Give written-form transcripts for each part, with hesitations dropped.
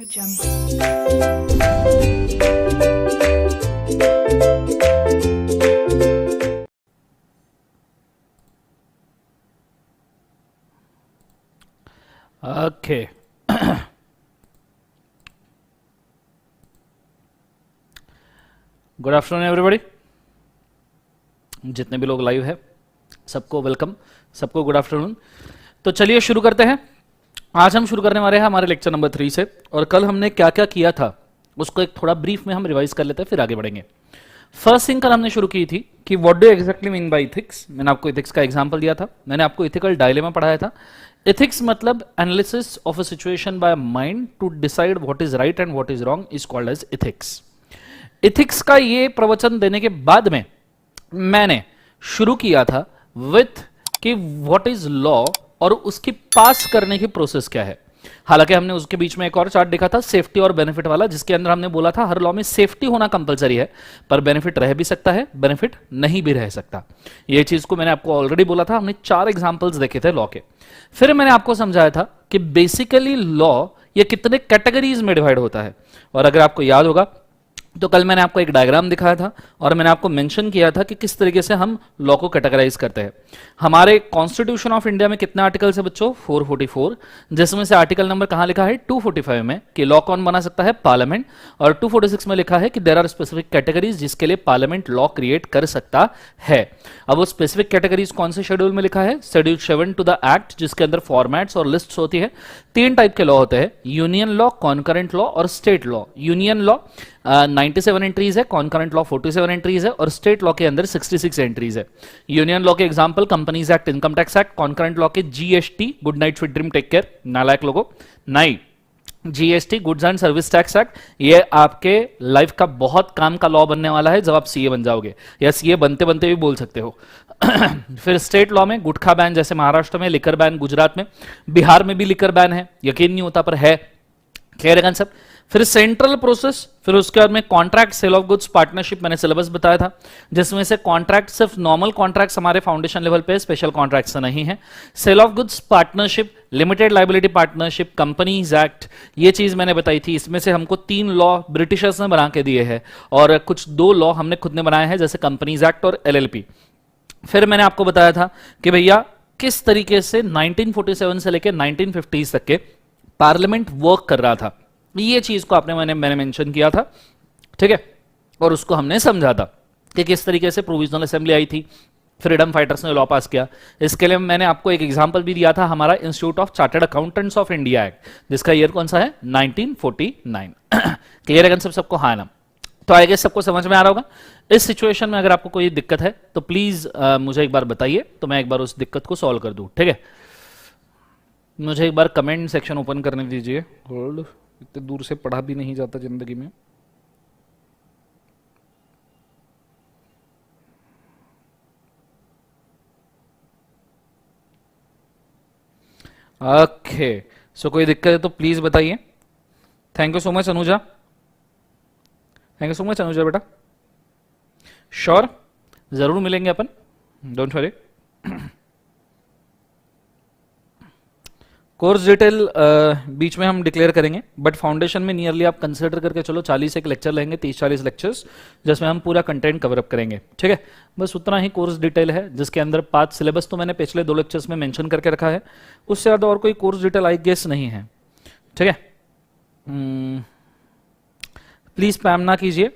Okay good afternoon everybody, जितने भी लोग लाइव है सबको वेलकम, सबको गुड आफ्टरनून। तो चलिए शुरू करते हैं। आज हम शुरू करने वाले हैं हमारे लेक्चर नंबर 3 से, और कल हमने क्या क्या किया था उसको एक थोड़ा ब्रीफ में हम रिवाइज कर लेते हैं, फिर आगे बढ़ेंगे। फर्स्ट थिंग कल हमने शुरू की थी कि what do exactly mean by ethics. मैंने आपको इथिक्स का एग्जांपल दिया था, मैंने आपको इथिकल डायलेमा पढ़ाया था। इथिक्स मतलब analysis of a situation by mind to decide what is right and what is wrong is called as ethics. Ethics का ये प्रवचन देने के बाद में मैंने शुरू किया था विथ कि व्हाट इज लॉ और उसकी पास करने की प्रोसेस क्या है। हालांकि हमने उसके बीच में एक और चार्ट देखा था सेफ्टी और बेनिफिट वाला, जिसके अंदर हमने बोला था हर लॉ में सेफ्टी होना कंपलसरी है, पर बेनिफिट रह भी सकता है, बेनिफिट नहीं भी रह सकता। ये चीज को मैंने आपको ऑलरेडी बोला था। हमने 4 एग्जांपल्स देखे थे लॉ के। फिर मैंने आपको समझाया था कि बेसिकली लॉ ये कितने कैटेगरीज में डिवाइड होता है। और अगर आपको याद होगा तो कल मैंने आपको एक डायग्राम दिखाया था और मैंने आपको मेंशन किया था कि किस तरीके से हम लॉ को कैटेगराइज करते हैं। हमारे कॉन्स्टिट्यूशन ऑफ इंडिया में कितने आर्टिकल्स है बच्चों? 444, जिसमें से आर्टिकल नंबर कहां लिखा है? 245 में कि लॉ कौन बना सकता है? पार्लियामेंट। और 246 में लिखा है कि देयर आर स्पेसिफिक कैटेगरीज जिसके लिए पार्लियामेंट लॉ क्रिएट कर सकता है। अब वो स्पेसिफिक कैटेगरीज कौन से शेड्यूल में लिखा है? शेड्यूल 7 टू द एक्ट, जिसके अंदर फॉर्मेट्स और लिस्ट्स होती है। 3 टाइप के लॉ होते हैं, यूनियन लॉ, कॉन्करेंट लॉ और state law. Union law 97 entries है, कॉन्करेंट लॉ 47 एंट्रीज है और स्टेट लॉ के अंदर 66 एंट्रीज है। यूनियन लॉ के example companies act, income tax act. Concurrent law के GST, good night sweet dream take care, नालायक लोगों, नहीं, GST goods and service tax act, ये आपके लाइफ का बहुत काम का लॉ बनने वाला है जब आप सीए बन जाओगे, या सीए बनते बनते भी बोल सकते हो। फिर स्टेट लॉ में गुटखा बैन, जैसे महाराष्ट्र में, लिकर बैन गुजरात में, बिहार में भी लिकर बैन है, यकीन नहीं होता पर है, क्लियर है कंसेप्ट। फिर सेंट्रल प्रोसेस, फिर उसके बाद में contract, sale of goods, partnership, मैंने सिलेबस बताया था, जिसमें से कॉन्ट्रैक्ट सिर्फ नॉर्मल कॉन्ट्रैक्ट्स हमारे फाउंडेशन लेवल पे, स्पेशल कॉन्ट्रैक्ट्स नहीं है। Sale of goods, partnership, limited liability partnership, companies act, ये चीज मैंने बताई थी। इसमें से हमको 3 लॉ ब्रिटिशर्स ने बना के दिए हैं और कुछ 2 लॉ हमने खुद ने बनाए हैं, जैसे कंपनीज एक्ट और एलएलपी। फिर मैंने आपको बताया था कि भैया किस तरीके से 1947 से लेकर 1950s तक के पार्लियामेंट वर्क कर रहा था। ये चीज को मैंने मेंशन किया था, ठीक है, और उसको हमने समझा था कि किस तरीके से प्रोविजनल असेंबली आई थी, फ्रीडम फाइटर्स ने लॉ पास किया। इसके लिए मैंने आपको एक एग्जांपल भी दिया था, हमारा institute of chartered accountants of India act, जिसका ईयर कौन सा है? 1949। क्लियर है कंसेप्ट सबको? हाँ ना? तो आई गेस सबको समझ में आ रहा होगा। इस सिचुएशन में अगर आपको कोई दिक्कत है तो प्लीज मुझे एक बार बताइए, तो मैं एक बार उस दिक्कत को सॉल्व कर दूं, ठीक है। मुझे एक बार कमेंट सेक्शन ओपन करने दीजिए। होल्ड, इतने दूर से पढ़ा भी नहीं जाता जिंदगी में। ओके, सो कोई दिक्कत है तो प्लीज बताइए। Thank you so much Anuja, thank you so much Anuja बेटा। श्योर, जरूर मिलेंगे अपन, डोंट वरी। कोर्स डिटेल बीच में हम डिक्लेयर करेंगे, बट फाउंडेशन में नियरली आप कंसिडर करके चलो 40 एक लेक्चर लेंगे, 30-40 लेक्चर्स, जिसमें हम पूरा कंटेंट कवर अप करेंगे, ठीक है। बस उतना ही कोर्स डिटेल है, जिसके अंदर 5 सिलेबस तो मैंने पिछले 2 लेक्चर्स में मेंशन करके रखा है, उससे ज़्यादा और कोई कोर्स डिटेल आई गेस नहीं है, ठीक है। प्लीज स्पैम ना कीजिए।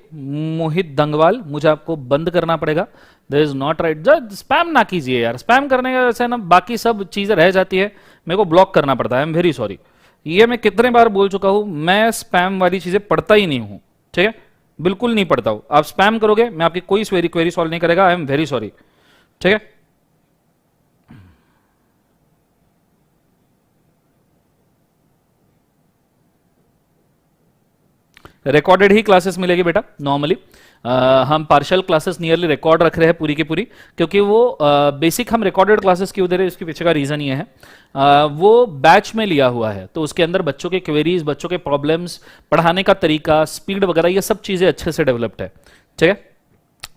मोहित दंगवाल, मुझे आपको बंद करना पड़ेगा, this is not right. Spam ना कीजिए यार, स्पैम करने का वैसे ना बाकी सब चीजें रह जाती है, मेरे को ब्लॉक करना पड़ता है, आई एम वेरी सॉरी। ये मैं कितने बार बोल चुका हूं, मैं स्पैम वाली चीजें पढ़ता ही नहीं हूं, ठीक है, बिल्कुल नहीं पढ़ता हूं। आप स्पैम करोगे मैं आपकी कोई क्वेरी सॉल्व नहीं करेगा, आई एम वेरी सॉरी, ठीक है। रिकॉर्डेड ही क्लासेस मिलेगी बेटा नॉर्मली। हम पार्शियल क्लासेस नियरली रिकॉर्ड रख रहे हैं पूरी की पूरी, क्योंकि वो बेसिक हम रिकॉर्डेड क्लासेस क्यों दे रहे हैं, इसके पीछे का रीजन ये है, वो बैच में लिया हुआ है, तो उसके अंदर बच्चों के क्वेरीज, बच्चों के प्रॉब्लम्स, पढ़ाने का तरीका, स्पीड वगैरह, ये सब चीजें अच्छे से डेवलप्ड है, ठीक है।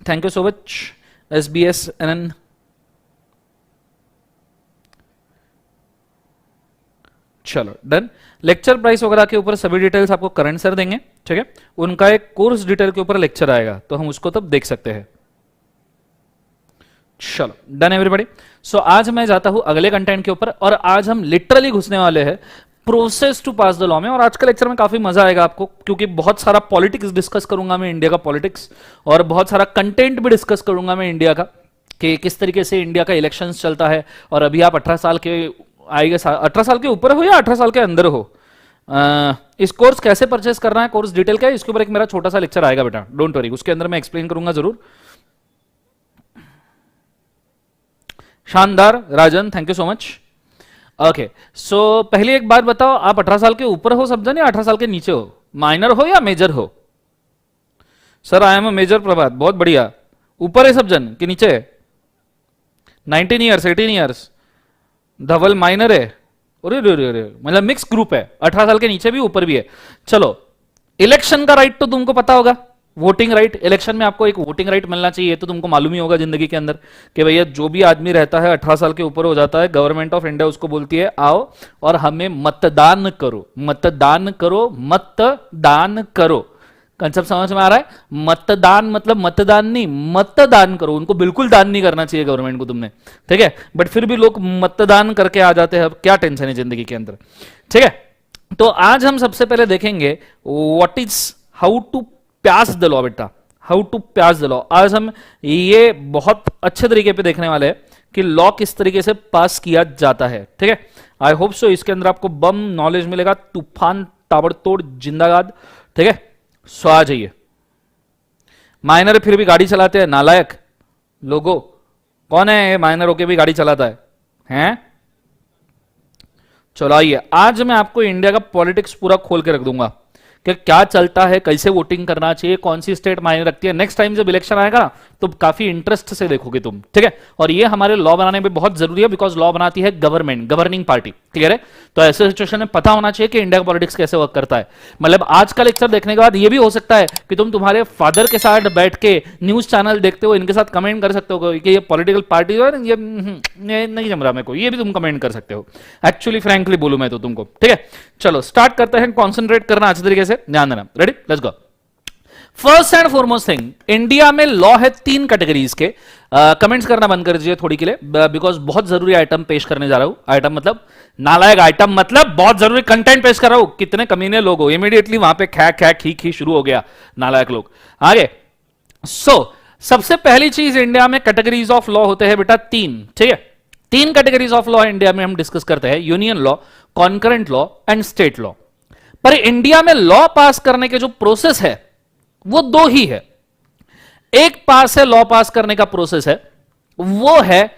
Thank you so much SBSNN। चलो डन। लेक्चर प्राइस वगैरह के ऊपर सभी डिटेल्स आपको करंट सर देंगे, ठीक है। उनका एक कोर्स डिटेल के ऊपर लेक्चर आएगा, तो हम उसको तब देख सकते हैं। चलो डन एवरीबॉडी। सो आज मैं जाता हूं अगले कंटेंट के ऊपर, और आज हम लिटरली घुसने वाले हैं process to pass the law में। और आज का लेक्चर में काफी मजा आएगा आपको, क्योंकि बहुत सारा पॉलिटिक्स डिस्कस करूंगा मैं, इंडिया का पॉलिटिक्स, और बहुत सारा कंटेंट भी डिस्कस करूंगा मैं इंडिया का, कि किस तरीके से इंडिया का इलेक्शंस चलता है। और अभी आप 18 साल के आएगा, 18 साल के ऊपर हो या 18 साल के अंदर हो, इस कोर्स कैसे परचेस करना है, कोर्स डिटेल क्या है, इसके ऊपर एक मेरा छोटा सा लेक्चर आएगा बेटा, डोंट वरी, उसके अंदर मैं एक्सप्लेन करूंगा जरूर। शानदार Rajan, thank you so much. Okay, so पहली एक बात बताओ, आप 18 साल के ऊपर हो सब जन या 18 साल के नीचे हो, माइनर हो या मेजर हो? Sir I am a major Prabhat, बहुत बढ़िया। ऊपर है सब जन कि नीचे है? 19 ईयर्स 18 ईयर्स, धवल माइनर है, अरे मतलब मिक्स ग्रुप है, 18 साल के नीचे भी ऊपर भी है। चलो, इलेक्शन का राइट तो तुमको पता होगा, वोटिंग राइट, इलेक्शन में आपको एक वोटिंग राइट मिलना चाहिए, तो तुमको मालूम ही होगा जिंदगी के अंदर कि भैया जो भी आदमी रहता है 18 साल के ऊपर हो जाता है, गवर्नमेंट ऑफ इंडिया उसको बोलती है आओ और हमें मतदान करो, मतदान करो, मतदान करो। कंसेप्ट समझ में आ रहा है? मतदान मतलब मतदान नहीं, मतदान करो। उनको बिल्कुल दान नहीं करना चाहिए गवर्नमेंट को तुमने, ठीक है, बट फिर भी लोग मतदान करके आ जाते हैं। अब क्या टेंशन है जिंदगी के अंदर, ठीक है। तो आज हम सबसे पहले देखेंगे what is how to pass the law बेटा, how to pass the law. आज हम ये बहुत अच्छे तरीके पे देखने वाले हैं कि लॉ किस तरीके से पास किया जाता है, ठीक है। आई होप सो इसके अंदर आपको बम नॉलेज मिलेगा, तूफान ताबड़तोड़ जिंदाबाद, ठीक है। सो आ जाइए। माइनर फिर भी गाड़ी चलाते हैं, नालायक लोगों, कौन है ये माइनर होके भी गाड़ी चलाता है, हैं? चलो आइए, आज मैं आपको इंडिया का पॉलिटिक्स पूरा खोल के रख दूंगा कि क्या चलता है, कैसे वोटिंग करना चाहिए, कौन सी स्टेट मायने रखती है। नेक्स्ट टाइम जब इलेक्शन आएगा तो काफी इंटरेस्ट से देखोगे तुम, ठीक है। और ये हमारे लॉ बनाने में बहुत जरूरी है, बिकॉज लॉ बनाती है गवर्नमेंट, गवर्निंग पार्टी, क्लियर है। तो ऐसे सिचुएशन में पता होना चाहिए कि इंडिया का पॉलिटिक्स कैसे वर्क करता है। मतलब आज का लेक्चर देखने के बाद ये भी हो सकता है कि तुम तुम्हारे फादर के साथ बैठ के न्यूज चैनल देखते हो, इनके साथ कमेंट कर सकते हो कि ये पॉलिटिकल पार्टी है, ये नहीं जम रहा मेरे को, ये भी तुम कमेंट कर सकते हो। एक्चुअली फ्रैंकली बोलूं मैं तो तुमको, ठीक है। चलो स्टार्ट करते हैं, कॉन्सेंट्रेट करना अच्छे तरीके से, ध्यान देना। Ready, let's go. First and foremost thing, India में लॉ है 3 कैटेगरीज के। कमेंट्स करना बंद कर दीजिए थोड़ी के लिए, बिकॉज बहुत जरूरी आइटम पेश करने जा रहा हूं। आइटम मतलब नालायक, आइटम मतलब बहुत जरूरी कंटेंट पेश कर रहा हूं। कितने कमीने लोग हो, इमीडिएटली वहां पे खैक खैक खी शुरू हो गया, नालायक लोग। आगे, सबसे पहली चीज, इंडिया में कैटेगरीज ऑफ लॉ होते हैं बेटा 3, ठीक है। 3 कैटेगरीज ऑफ लॉ इंडिया में हम डिस्कस करते हैं, union law, concurrent law and state law. पर इंडिया में लॉ पास करने के जो प्रोसेस है वो 2 ही है। एक पास है लॉ पास करने का प्रोसेस है, वो है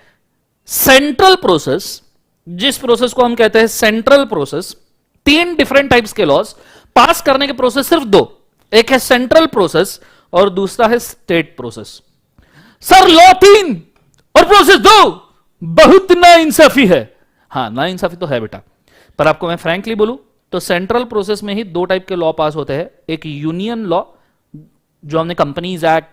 सेंट्रल प्रोसेस, जिस प्रोसेस को हम कहते हैं सेंट्रल प्रोसेस। 3 डिफरेंट टाइप्स के लॉज पास करने के प्रोसेस सिर्फ 2, एक है सेंट्रल प्रोसेस और दूसरा है स्टेट प्रोसेस। सर लॉ 3 और प्रोसेस 2, बहुत नाइंसाफी है। हाँ नाइंसाफी तो है बेटा, पर आपको मैं फ्रैंकली बोलूं तो सेंट्रल प्रोसेस में ही 2 टाइप के लॉ पास होते हैं। एक यूनियन लॉ, जो हमने companies act,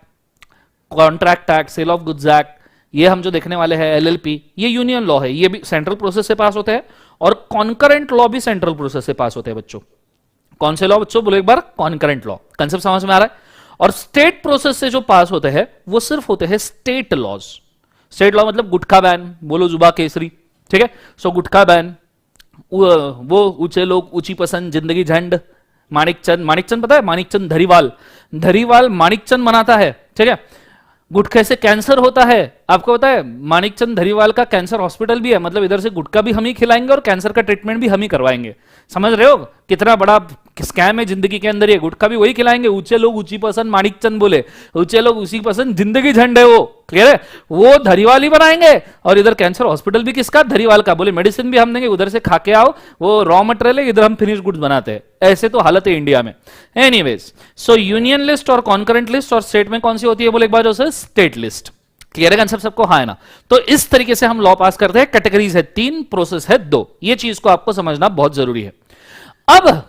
contract act, sale of goods act, ये हम जो देखने वाले हैं एलएलपी, ये यूनियन लॉ है, ये भी सेंट्रल प्रोसेस से पास होते हैं। और कॉन्करेंट लॉ भी सेंट्रल प्रोसेस से पास होते हैं बच्चों। कौन से लॉ बच्चों, बोलो एक बार, कॉन्करेंट लॉ। कंसेप्ट समझ में आ रहा है? और स्टेट प्रोसेस से जो पास होते हैं वो सिर्फ होते हैं स्टेट लॉज। स्टेट लॉ मतलब गुटखा बैन, बोलो जुबा केसरी, ठीक है। सो गुटखा बैन, वो ऊंचे लोग, ऊंची पसंद, जिंदगी झंड, माणिकचंद, माणिकचंद पता है, माणिकचंद धरीवाल माणिकचंद मनाता है, ठीक है। गुटखे से कैंसर होता है, आपको पता है माणिकचंद धरीवाल का कैंसर हॉस्पिटल भी है, मतलब इधर से गुटखा भी हम ही खिलाएंगे और कैंसर का ट्रीटमेंट भी हम ही करवाएंगे। समझ रहे हो कितना बड़ा स्कैम है जिंदगी के अंदर ये? गुटखा भी वही खिलाएंगे, ऊंचे लोग ऊंची पसंद, माणिकचंद बोले, ऊंचे लोग ऊंची पसंद, जिंदगी झंड है वो, क्लियर है, वो धरीवाल ही बनाएंगे। और इधर कैंसर हॉस्पिटल भी किसका, धरीवाल का, बोले मेडिसिन भी हम देंगे, उधर से खा के आओ, वो रॉ मटेरियल है, इधर हम फिनिश गुड्स बनाते हैं। ऐसे तो हालत है इंडिया में। एनीवेज, सो यूनियन लिस्ट और कॉन्करेंट लिस्ट, और स्टेट में कौन सी होती है बोले एक बार, जो स्टेट लिस्ट। क्लियर है कंसेप्ट सबको? हाँ है ना। तो इस तरीके से हम लॉ पास करते हैं। कैटेगरीज है 3, प्रोसेस है 2। ये चीज को आपको समझना बहुत जरूरी है। अब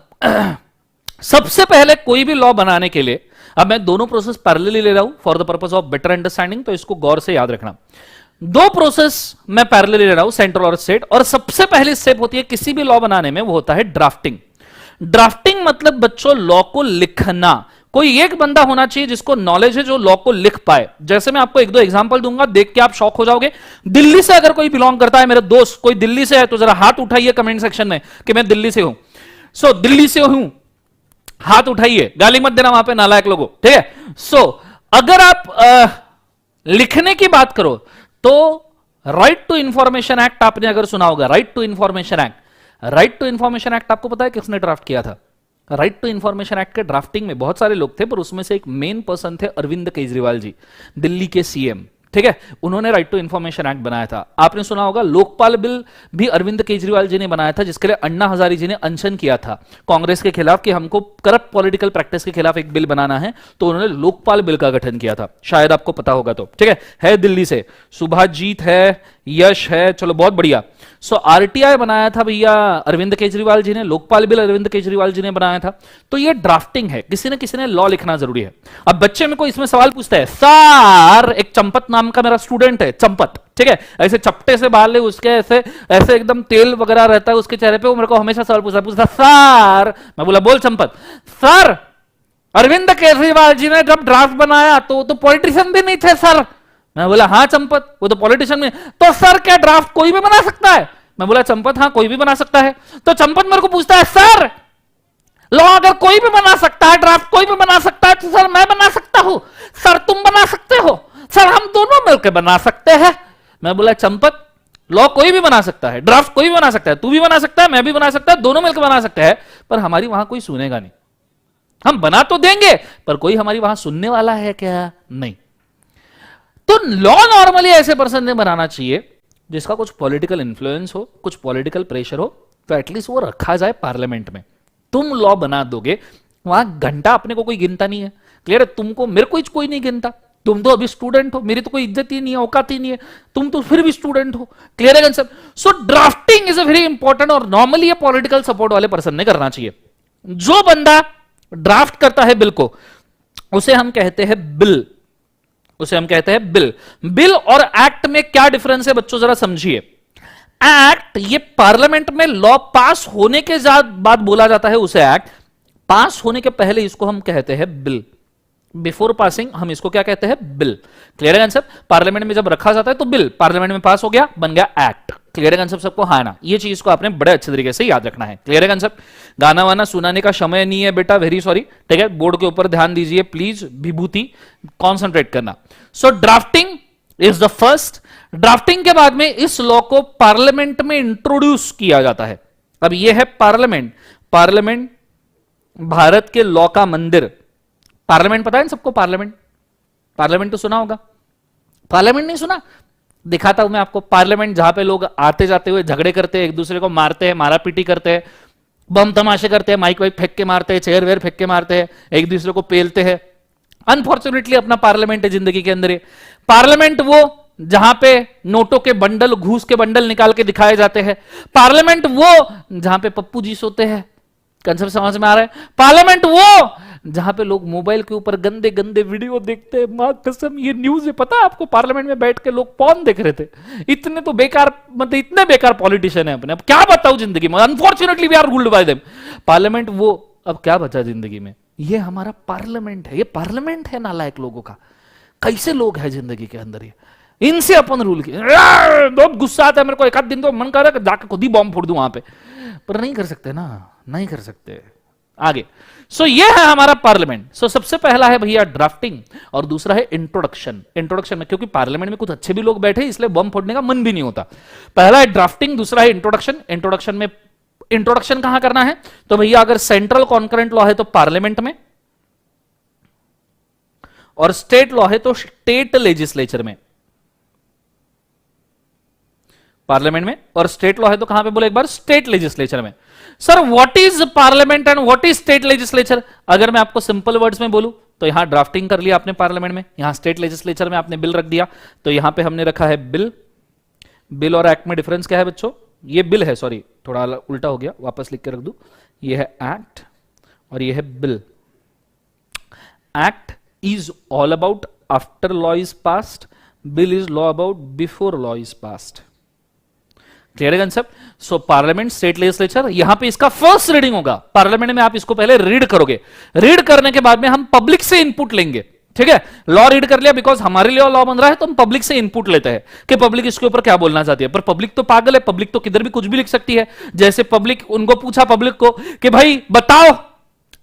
सबसे पहले कोई भी लॉ बनाने के लिए, अब मैं दोनों प्रोसेस पैरेलली ले रहा हूं for the purpose of better understanding, तो इसको गौर से याद रखना। दो प्रोसेस मैं पैरेलली ले रहा हूं, सेंट्रल और स्टेट, और सबसे पहली स्टेप होती है किसी भी लॉ बनाने में, वो होता है ड्राफ्टिंग। ड्राफ्टिंग मतलब बच्चों लॉ को लिखना। कोई एक बंदा होना चाहिए जिसको नॉलेज है, जो लॉ को लिख पाए। जैसे मैं आपको एक दो एग्जांपल दूंगा, देख के आप शॉक हो जाओगे। दिल्ली से अगर कोई बिलोंग करता है, मेरे दोस्त कोई दिल्ली से है, तो जरा हाथ उठाइए कमेंट सेक्शन में कि मैं दिल्ली से हूं। सो दिल्ली से हूं, हाथ उठाइए, गाली मत देना वहां पे नालायक लोगों, ठीक है। सो अगर आप लिखने की बात करो तो राइट टू इंफॉर्मेशन एक्ट आपने अगर सुना होगा, right to information act. Right to information act आपको पता है किसने ड्राफ्ट किया था? राइट टू इंफॉर्मेशन एक्ट के ड्राफ्टिंग में बहुत सारे लोग थे, पर उसमें से एक मेन पर्सन थे अरविंद केजरीवाल जी, दिल्ली के सीएम, ठीक है। उन्होंने राइट टू इंफॉर्मेशन एक्ट बनाया था। आपने सुना होगा लोकपाल बिल भी अरविंद केजरीवाल जी ने बनाया था, जिसके लिए अन्ना हजारी जी ने अनशन किया था कांग्रेस के खिलाफ कि हमको करप्ट पॉलिटिकल प्रैक्टिस के खिलाफ एक बिल बनाना है, तो उन्होंने लोकपाल बिल का गठन किया था, शायद आपको पता होगा। तो ठीक है दिल्ली से सुभाजीत है, यश है, चलो बहुत बढ़िया। सो आरटीआई बनाया था भैया अरविंद केजरीवाल जी ने, लोकपाल बिल अरविंद केजरीवाल जी ने बनाया था। तो ये ड्राफ्टिंग है, किसी ने लॉ लिखना जरूरी है। अब बच्चे में कोई इसमें सवाल पूछता है, सर एक चंपत नाम का मेरा स्टूडेंट है, चंपत, ठीक है, ऐसे चपटे से बाल ले उसके, ऐसे ऐसे एकदम तेल वगैरह रहता है उसके चेहरे पे, वो मेरे को हमेशा सवाल पूछता सर। मैं बोला बोल चंपत। सर अरविंद केजरीवाल जी ने जब ड्राफ्ट बनाया तो पॉलिटिशियन भी नहीं थे सर। मैं बोला हाँ चंपत, वो तो पॉलिटिशियन में, तो सर क्या ड्राफ्ट कोई भी बना सकता है? मैं बोला चंपत हाँ कोई भी बना सकता है। तो चंपत मेरे को पूछता है सर लॉ अगर कोई भी बना सकता है, ड्राफ्ट कोई भी बना सकता है, तो सर मैं बना सकता हूं, सर तुम बना सकते हो, सर हम दोनों मिलकर बना सकते हैं। मैं बोला चंपत लॉ कोई भी बना सकता है, ड्राफ्ट कोई भी बना सकता है, तू भी बना सकता है, मैं भी बना सकता है, दोनों मिलकर बना सकते हैं, पर हमारी वहां कोई सुनेगा नहीं। हम बना तो देंगे पर कोई हमारी वहां सुनने वाला है क्या? नहीं। तो लॉ नॉर्मली ऐसे पर्सन ने बनाना चाहिए जिसका कुछ पॉलिटिकल इन्फ्लुएंस हो, कुछ पॉलिटिकल प्रेशर हो, तो एटलीस्ट वो रखा जाए पार्लियामेंट में। तुम लॉ बना दोगे, वहां घंटा अपने को कोई गिनता नहीं है, क्लियर है? तुमको मेरे को कोई नहीं गिनता, तुम तो अभी स्टूडेंट हो, मेरी तो कोई इज्जत ही नहीं है, औकात ही नहीं है, तुम तो फिर भी स्टूडेंट हो, क्लियर है concept? So drafting is a very important, और नॉर्मली ये पॉलिटिकल सपोर्ट वाले पर्सन ने करना चाहिए। जो बंदा ड्राफ्ट करता है बिल को, उसे हम कहते हैं बिल, उसे हम कहते हैं बिल। बिल और एक्ट में क्या डिफरेंस है बच्चों, जरा समझिए। एक्ट ये पार्लियामेंट में लॉ पास होने के बाद बोला जाता है उसे एक्ट, पास होने के पहले इसको हम कहते हैं बिल। बिफोर पासिंग हम इसको क्या कहते हैं? बिल। क्लियर है कंसेप्ट? पार्लियामेंट में जब रखा जाता है तो बिल, पार्लियामेंट में पास हो गया, बन गया एक्ट। क्लियर है कंसेप्ट सबको? हाँ ना, ये चीज को आपने बड़े अच्छे तरीके से याद रखना है। क्लियर है कंसेप्ट? गाना वाना सुनाने का समय नहीं है बेटा, वेरी सॉरी, ठीक है, बोर्ड के ऊपर ध्यान दीजिए प्लीज, विभूति कॉन्सेंट्रेट करना। So drafting is the first. Drafting के बाद में इस लॉ को पार्लियामेंट में इंट्रोड्यूस किया जाता है। अब ये है पार्लियामेंट। पार्लियामेंट भारत के लॉ का मंदिर। पार्लियामेंट पता है सबको? पार्लियामेंट, पार्लियामेंट तो सुना होगा, पार्लियामेंट नहीं सुना? दिखाता हूं मैं आपको। पार्लियामेंट जहां पे लोग आते जाते हुए झगड़े करते हैं, एक दूसरे को मारते हैं, मारा पीटी करते हैं, बम तमाशे करते हैं, माइक वाइक फेंक के मारते हैं, चेयर वेयर फेंक के मारते हैं, एक दूसरे को पेलते हैं। अनफॉर्चुनेटली अपना पार्लियामेंट है जिंदगी के अंदर। पार्लियामेंट वो जहां पे नोटों के बंडल, घूस के बंडल निकाल के दिखाए जाते हैं। पार्लियामेंट वो जहां पे पप्पू जी सोते हैं। कंसेप्ट समझ में आ रहा है? पार्लियामेंट वो जहां पे लोग मोबाइल के ऊपर गंदे गंदे वीडियो देखते हैं। मां कसम ये न्यूज है, पता है आपको? पार्लियामेंट में बैठ के लोग पॉर्न देख रहे थे। इतने तो बेकार, मतलब इतने बेकार पॉलिटिशियन है अपने। अब क्या बताऊं जिंदगी में, unfortunately we are ruled by them. Parliament वो, अब क्या बचा जिंदगी में? ये हमारा पार्लियामेंट है, ये पार्लियामेंट है नालायक लोगों का। कैसे लोग हैं जिंदगी के अंदर, ये इनसे अपन रूल किए। बहुत गुस्सा आता है मेरे को, एक आध दिन तो मन कर रहा है जाकर खुद ही बॉम्ब फोड़ दूं वहां पे, पर नहीं कर सकते ना, नहीं कर सकते। आगे सो ये है हमारा पार्लियामेंट। सो सबसे पहला है भैया ड्राफ्टिंग, और दूसरा है इंट्रोडक्शन। इंट्रोडक्शन में, क्योंकि पार्लियामेंट में कुछ अच्छे भी लोग बैठे इसलिए बम फोड़ने का मन भी नहीं होता। पहला है ड्राफ्टिंग, दूसरा है इंट्रोडक्शन। इंट्रोडक्शन में, इंट्रोडक्शन कहां करना है? तो भैया अगर सेंट्रल कॉन्करेंट लॉ है तो पार्लियामेंट में, और स्टेट लॉ है तो स्टेट लेजिस्लेचर में। पार्लियामेंट में, और स्टेट लॉ है तो कहां पे बोले एक बार? स्टेट लेजिस्लेचर में। Sir what is parliament and what is state legislature? अगर मैं आपको सिंपल वर्ड्स में बोलूं तो यहां ड्राफ्टिंग कर लिया आपने पार्लियामेंट में, यहां स्टेट लेजिस्लेचर में आपने बिल रख दिया, तो यहां पे हमने रखा है बिल। बिल और एक्ट में डिफरेंस क्या है बच्चों? ये बिल है, सॉरी थोड़ा उल्टा हो गया, वापस लिख के रख दूं। ये है एक्ट और ये है bill. Act is all about after law is passed, bill is law about before law is passed. Clear है concept? So parliament, state legislature, यहां पे इसका फर्स्ट रीडिंग होगा पार्लियामेंट में, आप इसको पहले रीड करोगे। रीड करने के बाद में हम पब्लिक से इनपुट लेंगे। ठीक है, लॉ रीड कर लिया, बिकॉज हमारे लिए लॉ बन रहा है तो हम पब्लिक से इनपुट लेते हैं कि पब्लिक इसके ऊपर क्या बोलना चाहती है। पर पब्लिक तो पागल है, पब्लिक तो किधर भी कुछ भी लिख सकती है। जैसे पब्लिक, उनको पूछा पब्लिक को कि भाई बताओ